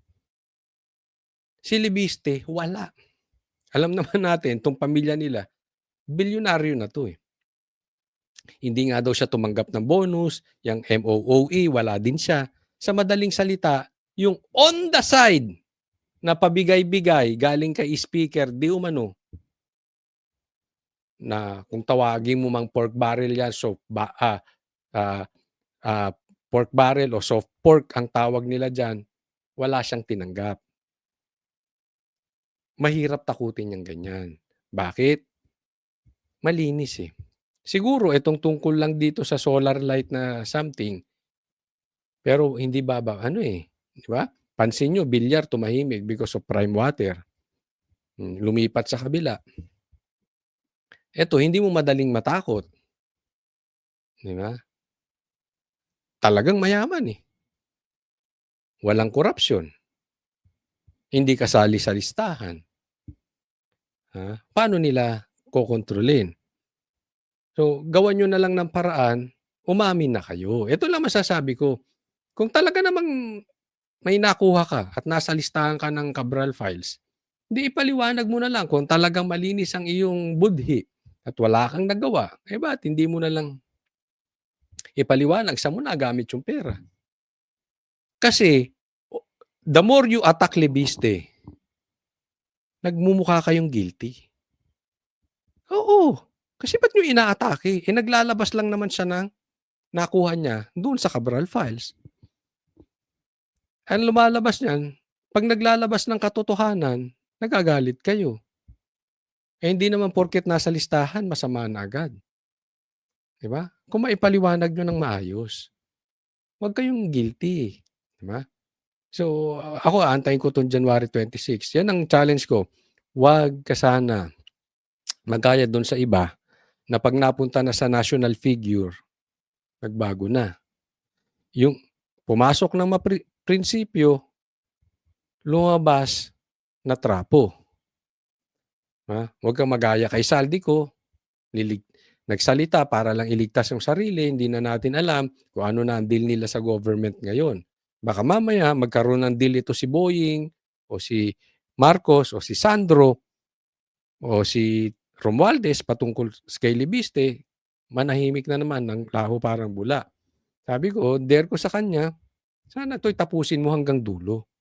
Si Libiste, wala. Alam naman natin, itong pamilya nila, bilyonaryo na to eh. Hindi nga daw siya tumanggap ng bonus, yung MOOE, wala din siya. Sa madaling salita, yung on the side na pabigay-bigay galing kay speaker, di umano, na kung tawagin mo mang pork barrel yan, pork barrel o soft pork ang tawag nila dyan, wala siyang tinanggap. Mahirap takutin yung ganyan. Bakit? Malinis eh. Siguro itong tungkol lang dito sa solar light na something, pero hindi di ba? Pansin nyo, bilyar tumahimik because of prime water. Lumipat sa kabila. Ito, hindi mo madaling matakot. Di ba? Talagang mayaman eh. Walang korupsyon. Hindi kasali sa listahan. Paano nila kokontrolin? So, gawan nyo na lang ng paraan, umamin na kayo. Ito lang masasabi ko. Kung talaga namang may nakuha ka at nasa listahan ka ng Cabral files, hindi ipaliwanag mo na lang kung talagang malinis ang iyong budhi at wala kang nagawa. Eh ba't hindi mo na lang ipaliwanag sa mo nagamit yung pera? Kasi, the more you attack Libiste, nagmumukha kayong guilty. Oo. Kasi ba't nyo inaatake? Naglalabas lang naman siya ng nakuha niya doon sa Cabral files. Ang lumalabas niyan, pag naglalabas ng katotohanan, nagagalit kayo. Hindi naman porket nasa listahan, masama na agad. Diba? Kung maipaliwanag nyo ng maayos, huwag kayong guilty. Diba? So, ako aantayin ko itong January 26. Yan ang challenge ko. Huwag ka sana magkaya doon sa iba na pag napunta na sa national figure, nagbago na. Yung pumasok ng prinsipyo, lumabas na trapo. Huwag kang magaya kay Saldico, nagsalita para lang iligtas yung sarili, hindi na natin alam kung ano na ang deal nila sa government ngayon. Baka mamaya magkaroon ng deal ito si Boying, o si Marcos, o si Sandro, o si Romualdez patungkol kay Libiste, manahimik na naman ng laho parang bula. Sabi ko, dare ko sa kanya, sana ito'y tapusin mo hanggang dulo.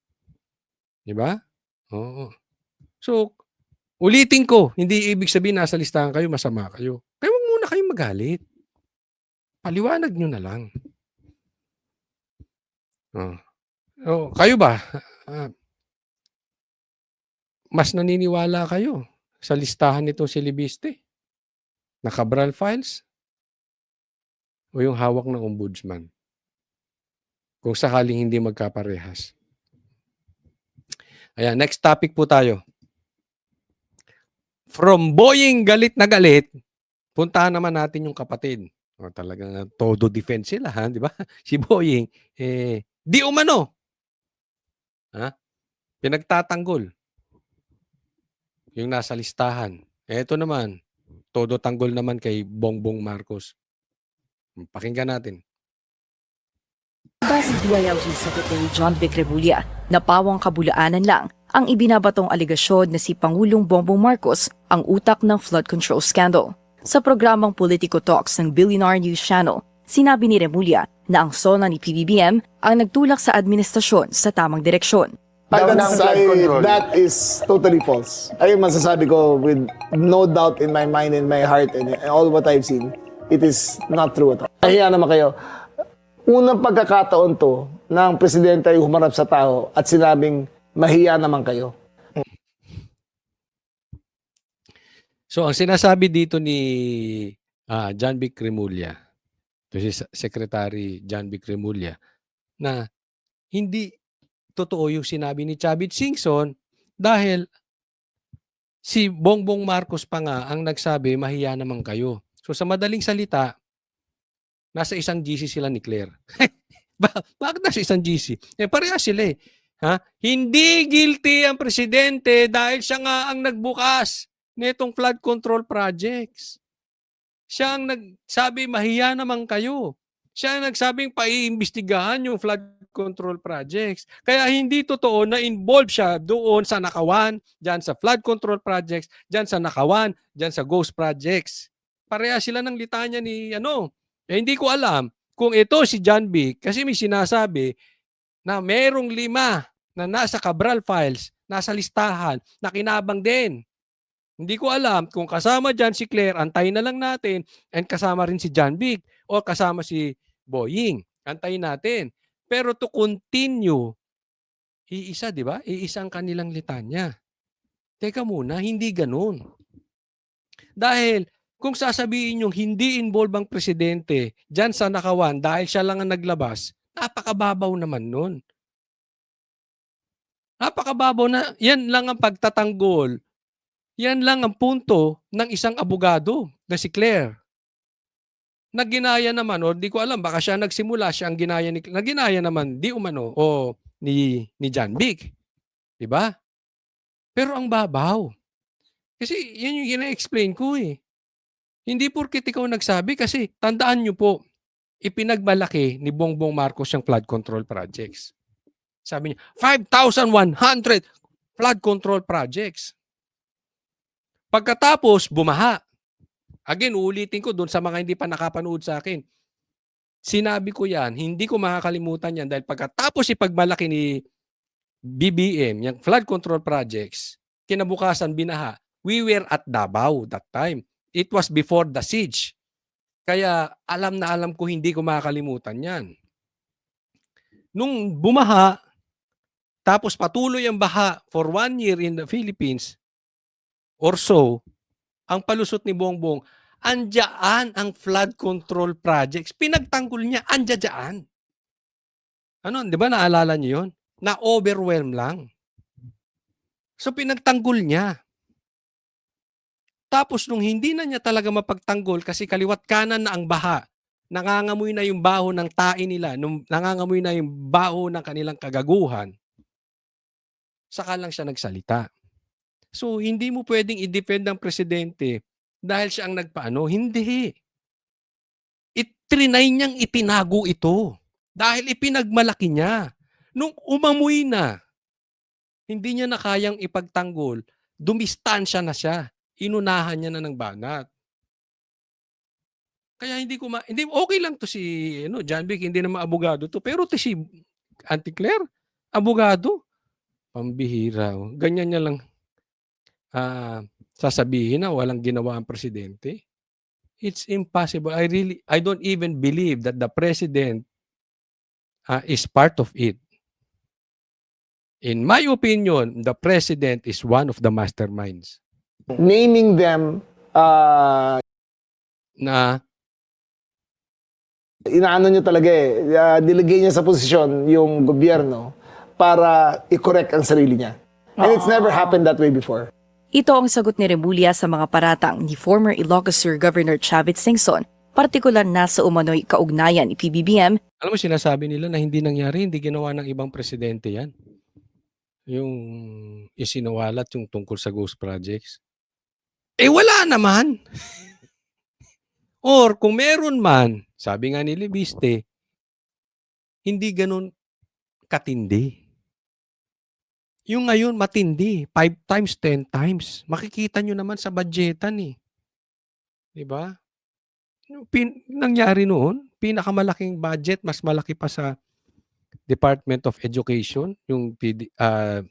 Diba? Oo. So, ulitin ko, hindi ibig sabihin nasa listahan kayo, masama kayo. Kaya huwag muna kayong magalit. Paliwanag nyo na lang. Kayo ba? Mas naniniwala kayo sa listahan nito si Libiste? Na Cabral files? O yung hawak ng ombudsman? Kung sakaling hindi magkaparehas. Ayan, next topic po tayo. From Boying galit na galit, puntahan naman natin yung kapatid. Talagang todo defense sila, di ba? Si Boying, di umano. Pinagtatanggol. Yung nasa listahan. Ito naman, todo tanggol naman kay Bongbong Marcos. Pakinggan natin. Si DILG Secretary John Vic Remulla na pawang kabulaanan lang ang ibinabatong aligasyon na si Pangulong Bongbong Marcos ang utak ng flood control scandal. Sa programang Politico Talks ng Billionaire News Channel, sinabi ni Remulla na ang SONA ni PBBM ang nagtulak sa administrasyon sa tamang direksyon. I can say that is totally false. Ayun masasabi ko with no doubt in my mind and my heart and all what I've seen, it is not true at all. Nahiya naman kayo. Unang pagkakataon to na ang presidente ay humarap sa tao at sinabing mahiya naman kayo. So ang sinasabi dito ni John Vic Remulla, to si Secretary John Vic Remulla, na hindi totoo yung sinabi ni Chavit Singson dahil si Bongbong Marcos pa nga ang nagsabi mahiya naman kayo. So sa madaling salita, nasa isang GC sila ni Claire. Bakit nasa isang GC? Parehas sila eh. Ha? Hindi guilty ang presidente dahil siya nga ang nagbukas nitong flood control projects. Siya ang nagsabi, mahiya naman kayo. Siya ang nagsabing paiimbestigahan yung flood control projects. Kaya hindi totoo na involved siya doon sa Nakawan, dyan sa flood control projects, dyan sa Nakawan, dyan sa ghost projects. Pareha sila ng litanya ni hindi ko alam kung ito si John Vic kasi may sinasabi na merong 5 na nasa Cabral files, nasa listahan, na kinabang din. Hindi ko alam kung kasama dyan si Claire, antayin na lang natin, and kasama rin si John Vic o kasama si Boying. Antayin natin. Pero to continue, iisa, di ba? Iisa ang kanilang litanya. Teka muna, hindi ganun. Dahil kung sasabihin yung hindi involved ang presidente dyan sa Nakawan dahil siya lang ang naglabas, napakababaw naman nun. Napakababaw na, yan lang ang pagtatanggol. Yan lang ang punto ng isang abogado na si Claire. Naginaya naman, o di ko alam, baka siya nagsimula, siya ang ginaya ni Claire. Naginaya naman, di umano, o ni John Vic. Diba? Pero ang babaw. Kasi yan yung gina-explain ko eh. Hindi porket ikaw nagsabi kasi tandaan nyo po, ipinagmalaki ni Bongbong Marcos yung flood control projects. Sabi niya, 5,100 flood control projects. Pagkatapos, bumaha. Again, uulitin ko doon sa mga hindi pa nakapanood sa akin. Sinabi ko yan, hindi ko makakalimutan yan dahil pagkatapos ipagmalaki ni BBM, yung flood control projects, kinabukasan binaha, we were at Davao that time. It was before the siege. Kaya alam na alam ko hindi ko makakalimutan yan. Nung bumaha, tapos patuloy ang baha for 1 year in the Philippines or so, ang palusot ni Bongbong, andyan ang flood control projects. Pinagtanggol niya, andyan. Ano, di ba naalala niyo yun? Na-overwhelm lang. So pinagtanggol niya. Tapos nung hindi na niya talaga mapagtanggol kasi kaliwat kanan na ang baha, nangangamoy na yung baho ng tae nila, nangangamoy na yung baho ng kanilang kagaguhan, saka lang siya nagsalita. So hindi mo pwedeng i-defend ang presidente dahil siya ang nagpaano. Hindi. Trinay niyang itinago ito dahil ipinagmalaki niya. Nung umamoy na, hindi niya na kayang ipagtanggol, dumistansya na siya. Inunahan niya na ng banat. Kaya hindi okay lang to si John Vic, hindi naman abogado to, pero to si Auntie Claire, abogado. Pambihira. Ganyan niya lang sasabihin na walang ginawa ang presidente. It's impossible. I don't even believe that the president is part of it. In my opinion, the president is one of the masterminds. Naming them, Na inaano nyo talaga nilagay niya sa posisyon yung gobyerno para i-correct ang sarili niya. And it's never happened that way before. Ito ang sagot ni Remulla sa mga paratang ni former Ilocos Sur Governor Chavit Singson, partikular na sa umano'y kaugnayan ni PBBM. alam mo, sinasabi nila na hindi nangyari, hindi ginawa ng ibang presidente yan. Yung isinawalat yung tungkol sa ghost projects. Wala naman. Or kung meron man, sabi nga ni Libiste, hindi ganun katindi. Yung ngayon matindi, 5 times, 10 times. Makikita nyo naman sa budgetan eh. Diba? Nangyari noon, pinakamalaking budget, mas malaki pa sa Department of Education, yung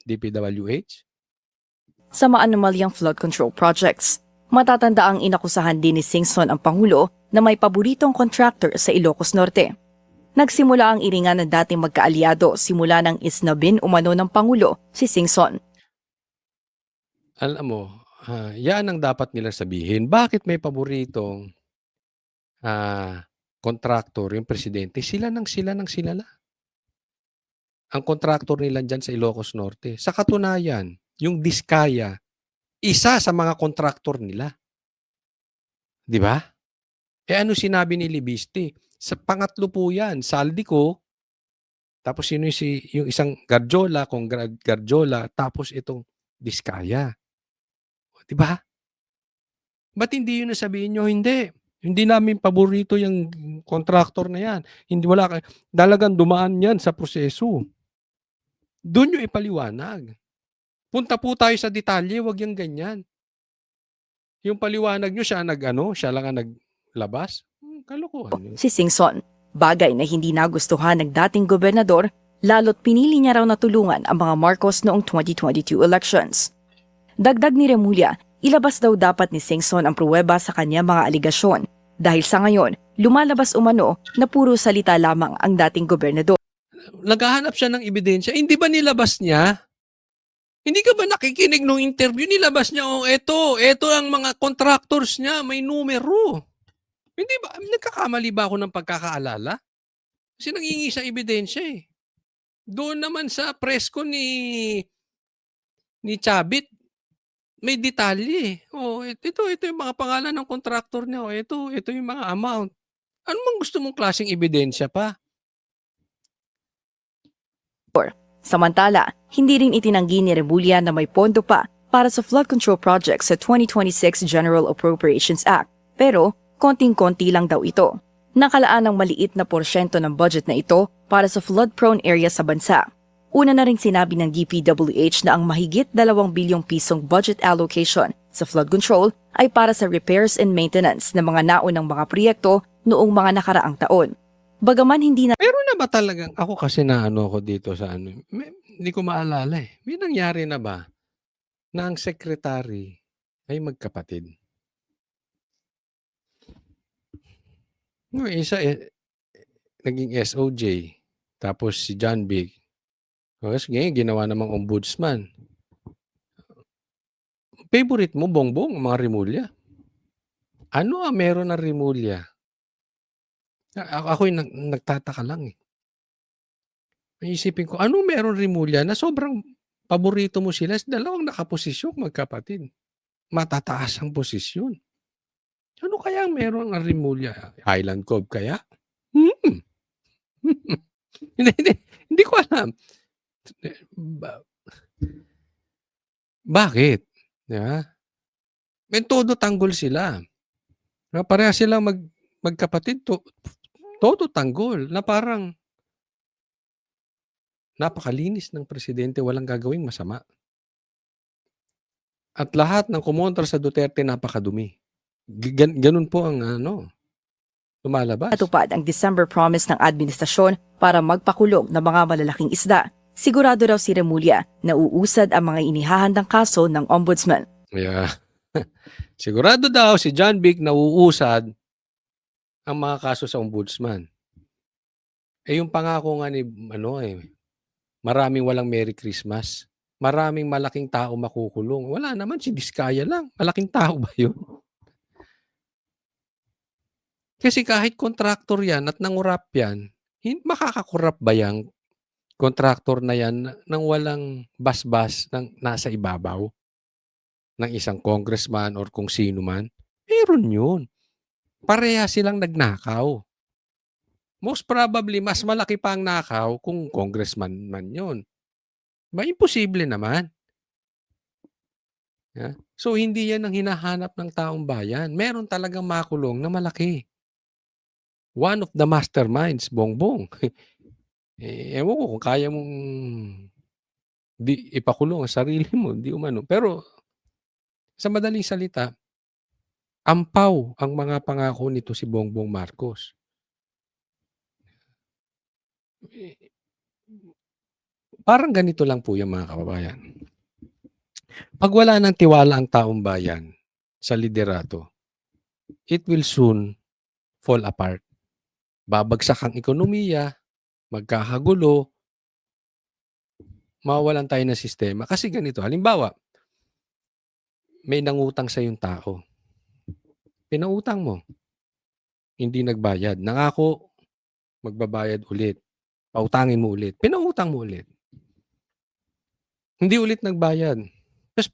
DPWH. Sa maanomalyang flood control projects, matatanda ang inakusahan din ni Singson ang Pangulo na may paboritong contractor sa Ilocos Norte. Nagsimula ang iringan ng dating magkaalyado simula ng isnabin umano ng Pangulo, si Singson. Alam mo, yan ang dapat nila sabihin. Bakit may paboritong contractor yung presidente? Sila na. Ang contractor nila dyan sa Ilocos Norte. Sa katunayan, yung Diskaya, isa sa mga contractor nila. Di ba? Ano sinabi ni Libiste? Sa pangatlo po yan, Saldico, Tapos sino yung isang Garjola, Garjola, tapos itong Diskaya. 'Di ba? Ba't hindi yun nasabihin niyo, hindi namin paborito yung contractor na yan. Hindi wala talagang dumaan yan sa proseso. Do'n niyo ipaliwanag. Punta po tayo sa detalye, 'wag yang ganyan. Yung paliwanag niyo siya lang ang naglabas. Kalokohan yun. Si Singson. Bagay na hindi nagustuhan ng dating gobernador, lalo't pinili niya raw na tulungan ang mga Marcos noong 2022 elections. Dagdag ni Remulla, ilabas daw dapat ni Singson ang pruweba sa kanya mga aligasyon dahil sa ngayon, lumalabas umano na puro salita lamang ang dating gobernador. Naghahanap siya ng ebidensya. Hindi ba nilabas niya? Hindi ka ba nakikinig nung interview? Nilabas niya, eto ang mga contractors niya, may numero. Hindi ba, nagkakamali ba ako ng pagkakaalala? Kasi nangingi siya ebidensya eh. Doon naman sa presko ni Chabit, may detalye. Ito yung mga pangalan ng contractor niya. Ito yung mga amount. Ano mang gusto mong klaseng ebidensya pa? Samantala, hindi rin itinanggi ni Remulla na may pondo pa para sa flood control project sa 2026 General Appropriations Act. Pero, konting-konti lang daw ito. Nakalaan ng maliit na porsyento ng budget na ito para sa flood-prone area sa bansa. Una na rin sinabi ng DPWH na ang mahigit 2 bilyong pisong budget allocation sa flood control ay para sa repairs and maintenance ng mga naunang mga proyekto noong mga nakaraang taon. Bagaman hindi na Pero na ba talagang, ako kasi ako dito sa hindi ko maalala eh. May nangyari na ba na ang secretary ay magkapatid? Yung isa naging SOJ, tapos si John Big. Tapos ngayon, ginawa namang ombudsman. Favorite mo, Bongbong, ang mga Remulla? Ano ang meron ng Remulla? Ako yung nagtataka lang eh. Naisipin ko, ano meron Remulla na sobrang paborito mo sila? Dalawang nakaposisyon, magkapatid. Matataas ang posisyon. Ano kaya ang meron ng Remulla? Island Cove kaya? Hindi ko alam. Bakit? Yeah. May todo tanggol sila. Pareha silang magkapatid. Todo tanggol. Na parang napakalinis ng presidente, walang gagawing masama. At lahat ng kumontra sa Duterte napakadumi. Ganun po ang lumalabas. natupad ang December promise ng administrasyon para magpakulong ng mga malalaking isda. Sigurado raw si Remulla na uusad ang mga inihahandang kaso ng ombudsman. Yeah. Sigurado daw si John Big na uusad ang mga kaso sa ombudsman. Yung pangako nga ni maraming walang Merry Christmas. Maraming malaking tao makukulong. Wala naman, si Diskaya lang. Malaking tao ba yun? Kasi kahit kontraktor yan at nangurap yan, makakakurap ba yung kontraktor na yan nang walang basbas ng nasa ibabaw ng isang congressman or kung sino man? Meron yun. Pareha silang nagnakaw. Most probably, mas malaki pa ang nakaw kung congressman man yun. Imposible naman. Yeah? So, hindi yan ang hinahanap ng taong bayan. Meron talagang makulong na malaki. One of the masterminds, Bongbong. Ewan ko kung kaya mong di ipakulong ang sarili mo, di umano. Pero, sa madaling salita, ampaw ang mga pangako nito si Bongbong Marcos. Parang ganito lang po yung mga kababayan. Pag wala ng tiwala ang taong bayan sa liderato, it will soon fall apart. Babagsak ang ekonomiya, magkakagulo, mawawalan tayo ng sistema. Kasi ganito, halimbawa, may nangutang sa yung tao. Pinautang mo, hindi nagbayad. Nangako, magbabayad ulit. Pautangin mo ulit. Pinautang mo ulit. Hindi ulit nagbayad. Tapos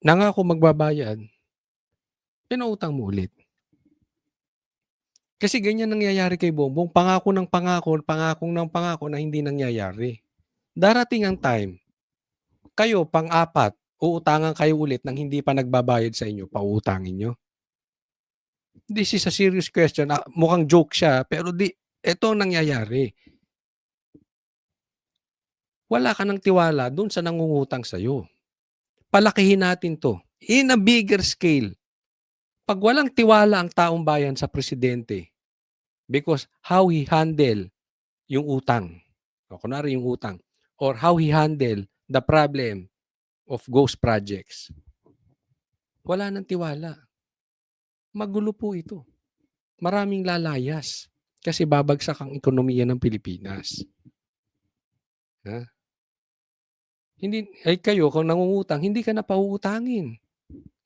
nangako magbabayad. Pinautang mo ulit. Kasi ganyan nangyayari kay Bongbong, pangako ng pangako na hindi nangyayari. Darating ang time, kayo pang-apat, uutangan kayo ulit ng hindi pa nagbabayad sa inyo, pauutangin nyo. This is a serious question. Mukhang joke siya, pero ito ang nangyayari. Wala ka ng tiwala dun sa nangungutang sa'yo. Palakihin natin to. In a bigger scale. Pag walang tiwala ang taong bayan sa presidente, because how he handle yung utang, o kunwari yung utang, or how he handle the problem of ghost projects, wala nang tiwala. Magulo po ito. Maraming lalayas kasi babagsak ang ekonomiya ng Pilipinas. Ha? Hindi, ay kayo, kung nangungutang, hindi ka na pauutangin.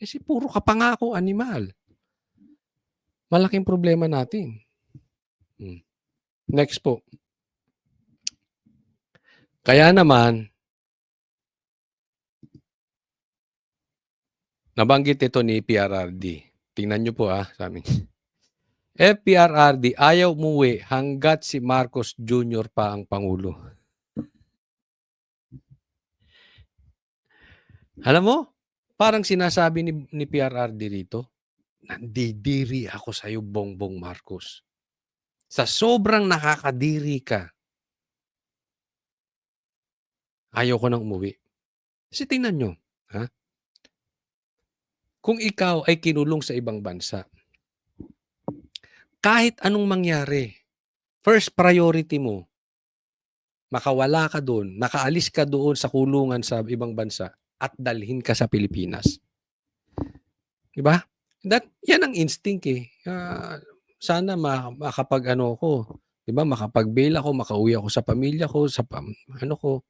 Kasi puro ka pangako, animal. Malaking problema natin. Next po. Kaya naman, nabanggit ito ni PRRD. Tingnan nyo po sa amin. FPRRD, ayaw umuwi hanggat si Marcos Jr. pa ang Pangulo. Alam mo, parang sinasabi ni PRRD rito, nandidiri ako sa iyo, Bongbong Marcos. Sa sobrang nakakadiri ka, ayaw ko nang umuwi. Kasi tingnan nyo, kung ikaw ay kinulong sa ibang bansa, kahit anong mangyari, first priority mo, makawala ka doon, makaalis ka doon sa kulungan sa ibang bansa at dalhin ka sa Pilipinas. Diba? Yan ang instinct eh. Sana makapag ko, diba? Makapag-bail ako, makauwi ako sa pamilya ko, sa ko.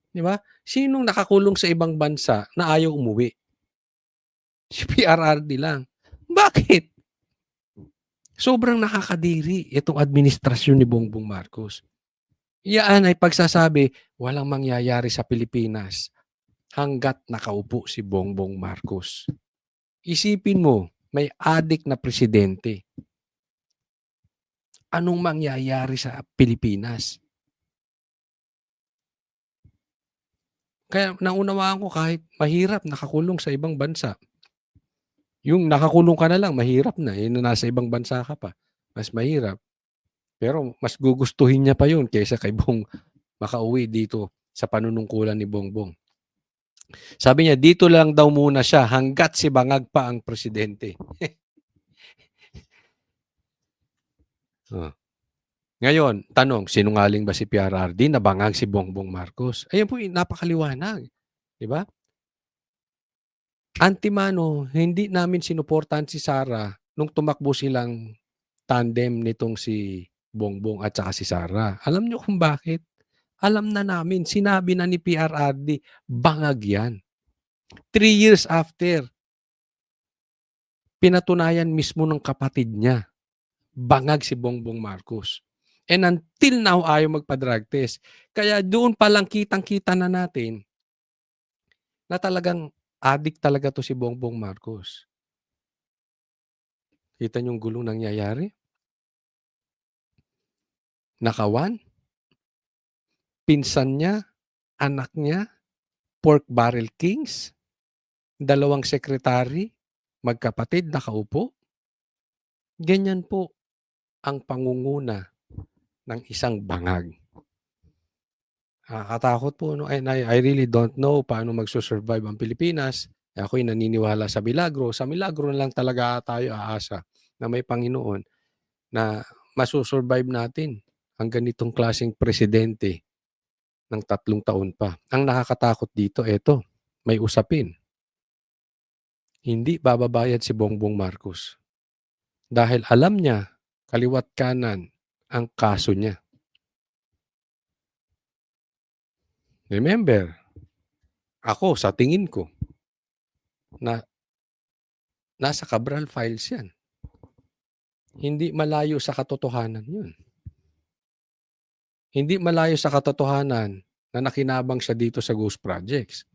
Diba? Sinong nakakulong sa ibang bansa na ayaw umuwi? Si PRRD lang. Bakit? Sobrang nakakadiri itong administrasyon ni Bongbong Marcos. Iyan ay pagsasabi, walang mangyayari sa Pilipinas hanggat nakaupo si Bongbong Marcos. Isipin mo, may adik na presidente. Anong mangyayari sa Pilipinas? Kaya naunawaan ko kahit mahirap nakakulong sa ibang bansa. Yung nakakulong ka na lang, mahirap na. Yung nasa ibang bansa ka pa, mas mahirap. Pero mas gugustuhin niya pa yun kaysa kay Bong makauwi dito sa panunungkulan ni Bongbong. Sabi niya, dito lang daw muna siya hanggat si Bangag pa ang presidente. Ngayon, tanong, sinungaling ba si PRRD na bangag si Bongbong Marcos? Ayun po, napakaliwanag. Diba? Antimano, hindi namin sinuportahan si Sara nung tumakbo silang tandem nitong si Bongbong at saka si Sara. Alam nyo kung bakit? Alam na namin, sinabi na ni PRRD, bangag yan. 3 years after, pinatunayan mismo ng kapatid niya, bangag si Bongbong Marcos. And until now, ayaw magpa-drug test. Kaya doon palang kitang-kita na natin na talagang addict talaga to si Bongbong Marcos. Kita niyong gulong nangyayari? Nakawan? Pinsan niya? Anak niya? Pork barrel kings? 2 sekretary? Magkapatid nakaupo? Ganyan po ang pangunguna ng isang bangag. Nakakatakot po. No? And I really don't know paano magsusurvive ang Pilipinas. Ako'y naniniwala sa milagro. Sa milagro na lang talaga tayo aasa na may Panginoon na masusurvive natin ang ganitong klaseng presidente ng 3 taon pa. Ang nakakatakot dito, eto, may usapin. Hindi bababayad si Bongbong Marcos. Dahil alam niya, kaliwat kanan ang kaso niya. Remember, ako sa tingin ko, na nasa Cabral files yan. Hindi malayo sa katotohanan yun. Hindi malayo sa katotohanan na nakinabang siya dito sa Ghost Projects.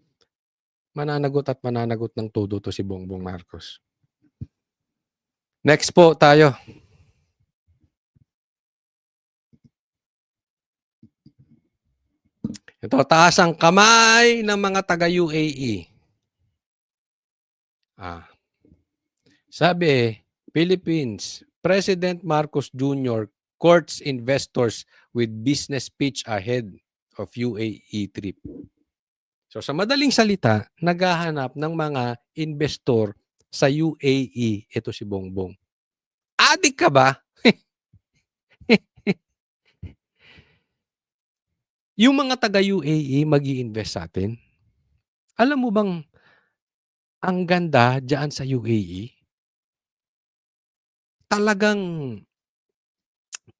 Mananagot at mananagot ng todo to si Bongbong Marcos. Next po tayo. Ito, taas ang kamay ng mga taga-UAE. Sabi, Philippines, President Marcos Jr. courts investors with business pitch ahead of UAE trip. So sa madaling salita, naghahanap ng mga investor sa UAE. Ito si Bongbong. Adik ka ba? Yung mga taga-UAE mag-i-invest sa atin. Alam mo bang ang ganda dyan sa UAE? Talagang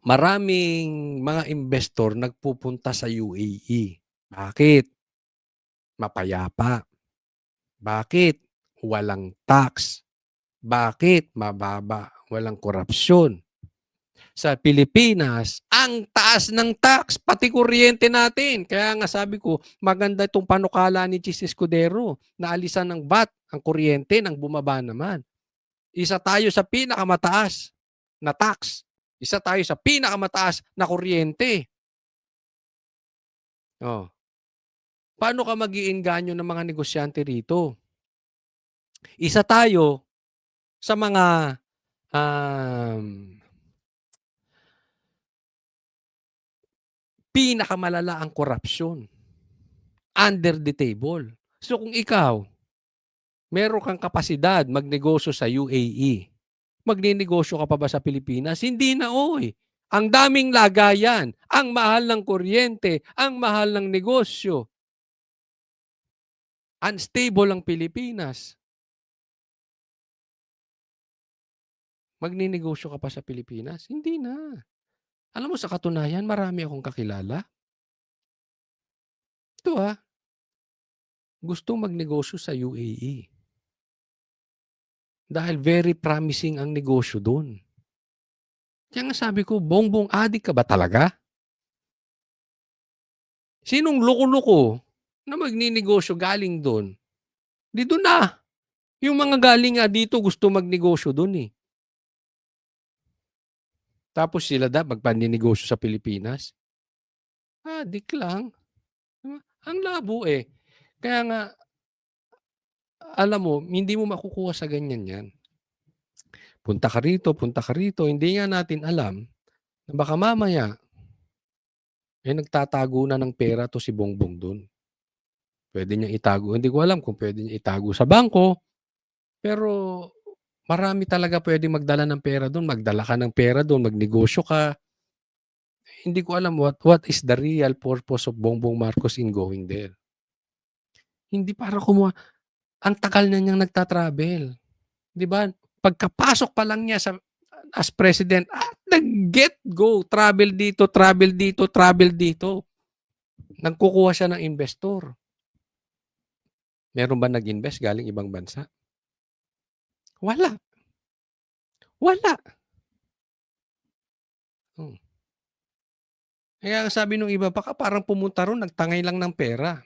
maraming mga investor nagpupunta sa UAE. Bakit? Mapayapa. Bakit? Walang tax. Bakit? Mababa. Walang korupsyon. Sa Pilipinas, ang taas ng tax, pati kuryente natin. Kaya nga sabi ko, maganda itong panukala ni Chis Escudero na alisan ng VAT ang kuryente nang bumaba naman. Isa tayo sa pinakamataas na tax. Isa tayo sa pinakamataas na kuryente. Oh. Paano ka mag-iinganyo ng mga negosyante rito? Isa tayo sa mga pinakamalala ang korupsyon. Under the table. So kung ikaw, meron kang kapasidad magnegosyo sa UAE, magninegosyo ka pa ba sa Pilipinas? Hindi na, oy. Ang daming lagayan, ang mahal ng kuryente, ang mahal ng negosyo. Unstable ang Pilipinas. Magninegosyo ka pa sa Pilipinas? Hindi na. Alam mo, sa katunayan, marami akong kakilala. Ito gustong magnegosyo sa UAE. Dahil very promising ang negosyo doon. Kaya nga sabi ko, Bongbong, adik ka ba talaga? Sinong loko-loko na magninegosyo galing doon? Dito na. Yung mga galing nga dito gusto magnegosyo doon eh. Tapos sila magpaninegosyo sa Pilipinas. Adik lang. Ang labo eh. Kaya nga, alam mo, hindi mo makukuha sa ganyan yan. Punta ka rito, hindi nga natin alam na baka mamaya, nagtatago na ng pera to si Bongbong doon. Pwede niya itago. Hindi ko alam kung pwede niya itago sa bangko, pero marami talaga pwede magdala ng pera doon. Magdala ka ng pera doon, magnegosyo ka. Hindi ko alam what is the real purpose of Bongbong Marcos in going there. Hindi para kumuha. Ang tagal na niyang nagtatravel. Di ba? Pagkapasok pa lang niya as president, nag-get-go. Travel dito. Nagkukuha siya ng investor. Meron ba nag-invest galing ibang bansa? Wala. Kaya sabi nung iba, baka parang pumunta ron, nagtangay lang ng pera.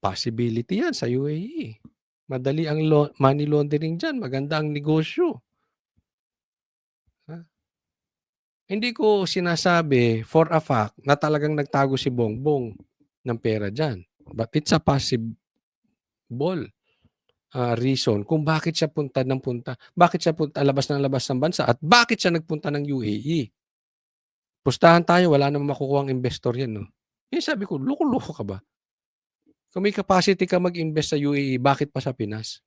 Possibility yan sa UAE. Madali ang money laundering dyan. Maganda ang negosyo. Hindi ko sinasabi for a fact na talagang nagtago si Bongbong ng pera dyan. But it's a possible reason kung bakit siya punta ng punta. Bakit siya punta labas ng bansa at bakit siya nagpunta ng UAE. Pustahan tayo, wala namang makukuha ang investor yan. No? Sabi ko, loko-loko ka ba? Kung may capacity ka mag-invest sa UAE, bakit pa sa Pinas?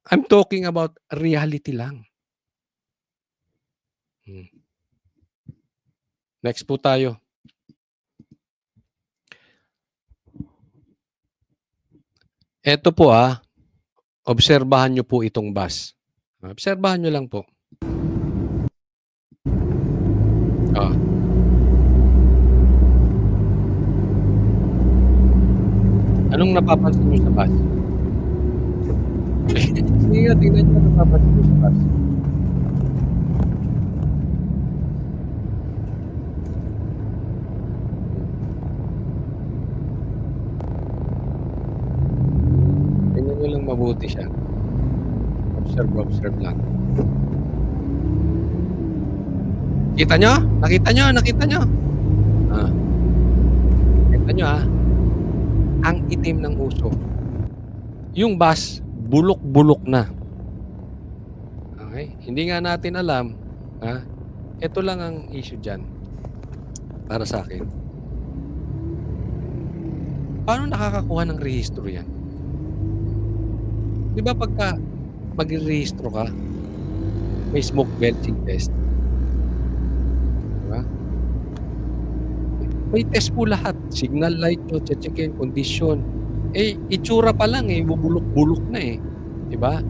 I'm talking about reality lang. Next po tayo. Ito po obserbahan nyo po itong bus. Obserbahan nyo lang po. Anong napapansin nyo sa bus? Sige nga, tingnan nyo napapansin nyo sa bus. Tingnan nyo lang mabuti siya. Observe lang. Kita nyo? Nakita nyo? Nakita nyo? Ah. Kita nyo ha? Ang itim ng usok. Yung bus, bulok-bulok na. Okay? Hindi nga natin alam, ha? Ito lang ang issue dyan. Para sa akin. Paano nakakakuha ng rehistro yan? Di ba pagka mag-rehistro ka, may smoke belching test. Diba? May test po lahat. Signal light nyo, check-in, condition. Itsura pa lang bubulok-bulok na Diba?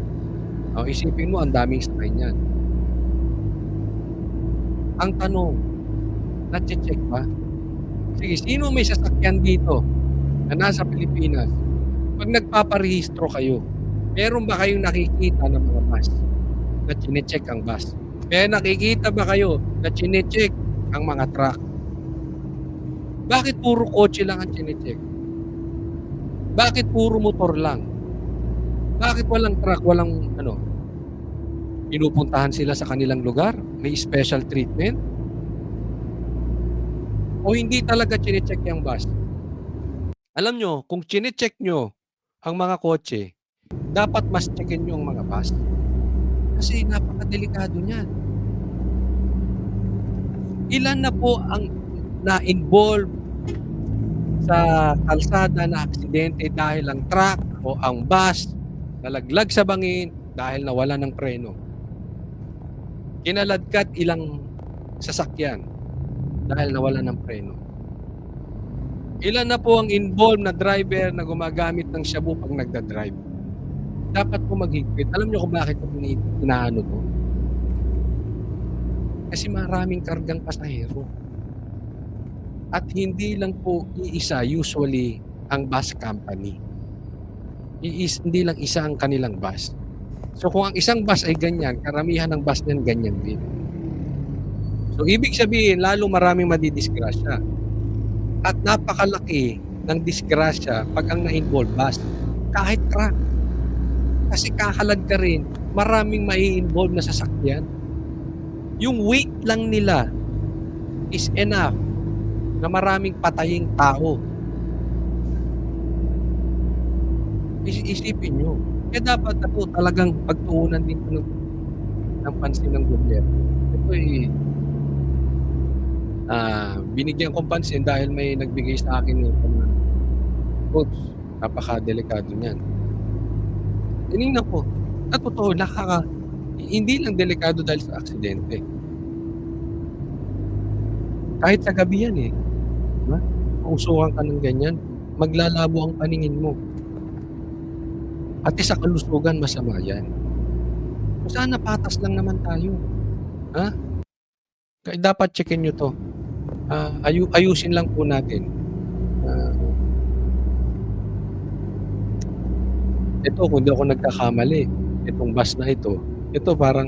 O, isipin mo, ang daming sign yan. Ang tanong, na-check ba? Sige, sino may sasakyan dito na nasa Pilipinas? Pag nagpaparehistro kayo, meron ba kayong nakikita ng mga bus na chinecheck ang bus? May nakikita ba kayo na chinecheck ang mga truck? Bakit puro kotse lang ang chinecheck? Bakit puro motor lang? Bakit walang truck, walang pinupuntahan sila sa kanilang lugar? May special treatment? O hindi talaga chinecheck yung bus? Alam nyo, kung chinecheck nyo ang mga kotse, dapat mas checkin nyo ang mga bus. Kasi napakadelikado niyan. Ilan na po ang na-involve sa kalsada na aksidente dahil ang truck o ang bus nalaglag sa bangin dahil nawala ng preno. Kinaladkad ilang sasakyan dahil nawala ng preno. Ilan na po ang involved na driver na gumagamit ng shabu pag nagda-drive. Dapat po maghigpit. Alam niyo kung bakit ito inaano to? Kasi maraming kargang pasahero. At hindi lang po iisa usually ang bus company. Hindi lang isa ang kanilang bus. So kung ang isang bus ay ganyan, karamihan ng bus niyan ganyan din. So ibig sabihin, lalo maraming madidisgrasya. At napakalaki ng disgrasya pag ang na-involve bus. Kahit truck. Kasi kakalag ka rin, maraming mai-involve na sasakyan. Yung weight lang nila is enough na maraming pataying tao. Isipin nyo. Kaya dapat ito talagang pagtuunan din ng pansin ng gobyerno. Ito binigyan kong pansin dahil may nagbigay sa akin ng coach. Napaka-delikado niyan. Tinignan ko. At totoo, hindi lang delikado dahil sa aksidente. Kahit sa gabi yan Diba? Mausukan ka ng ganyan, maglalabo ang paningin mo. At sa kalusugan, masama yan. Sana patas lang naman tayo. Ha? Kaya dapat checkin nyo to. Ayusin lang po natin. Ito, kung di ako nagkakamali, itong bus na ito parang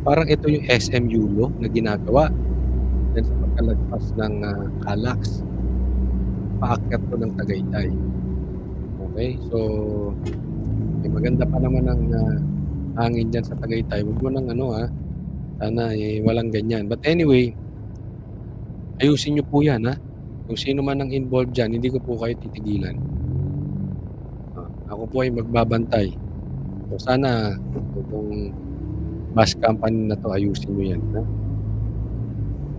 parang ito yung SM Yulo na ginagawa. Yan sa pagkalagpas ng Calax. Paakyat ko ng Tagaytay. Okay? So, maganda pa naman ang hangin dyan sa Tagaytay. Huwag mo nang sana walang ganyan. But anyway, ayusin nyo po yan Kung sino man ang involved dyan, hindi ko po kayo titigilan. Ako po ay magbabantay. So sana itong bus company na to ayusin nyo yan.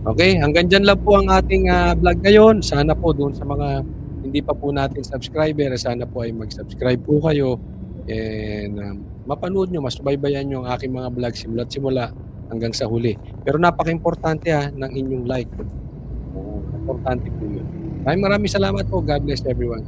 Okay, hanggang dyan lang po ang ating vlog ngayon. Sana po doon sa mga hindi pa po natin subscriber, sana po ay mag-subscribe po kayo and mapanood nyo, masubaybayan nyo ang aking mga vlog simula't simula hanggang sa huli. Pero napaka-importante ng inyong like. Importante po yun. Maraming salamat po. God bless everyone.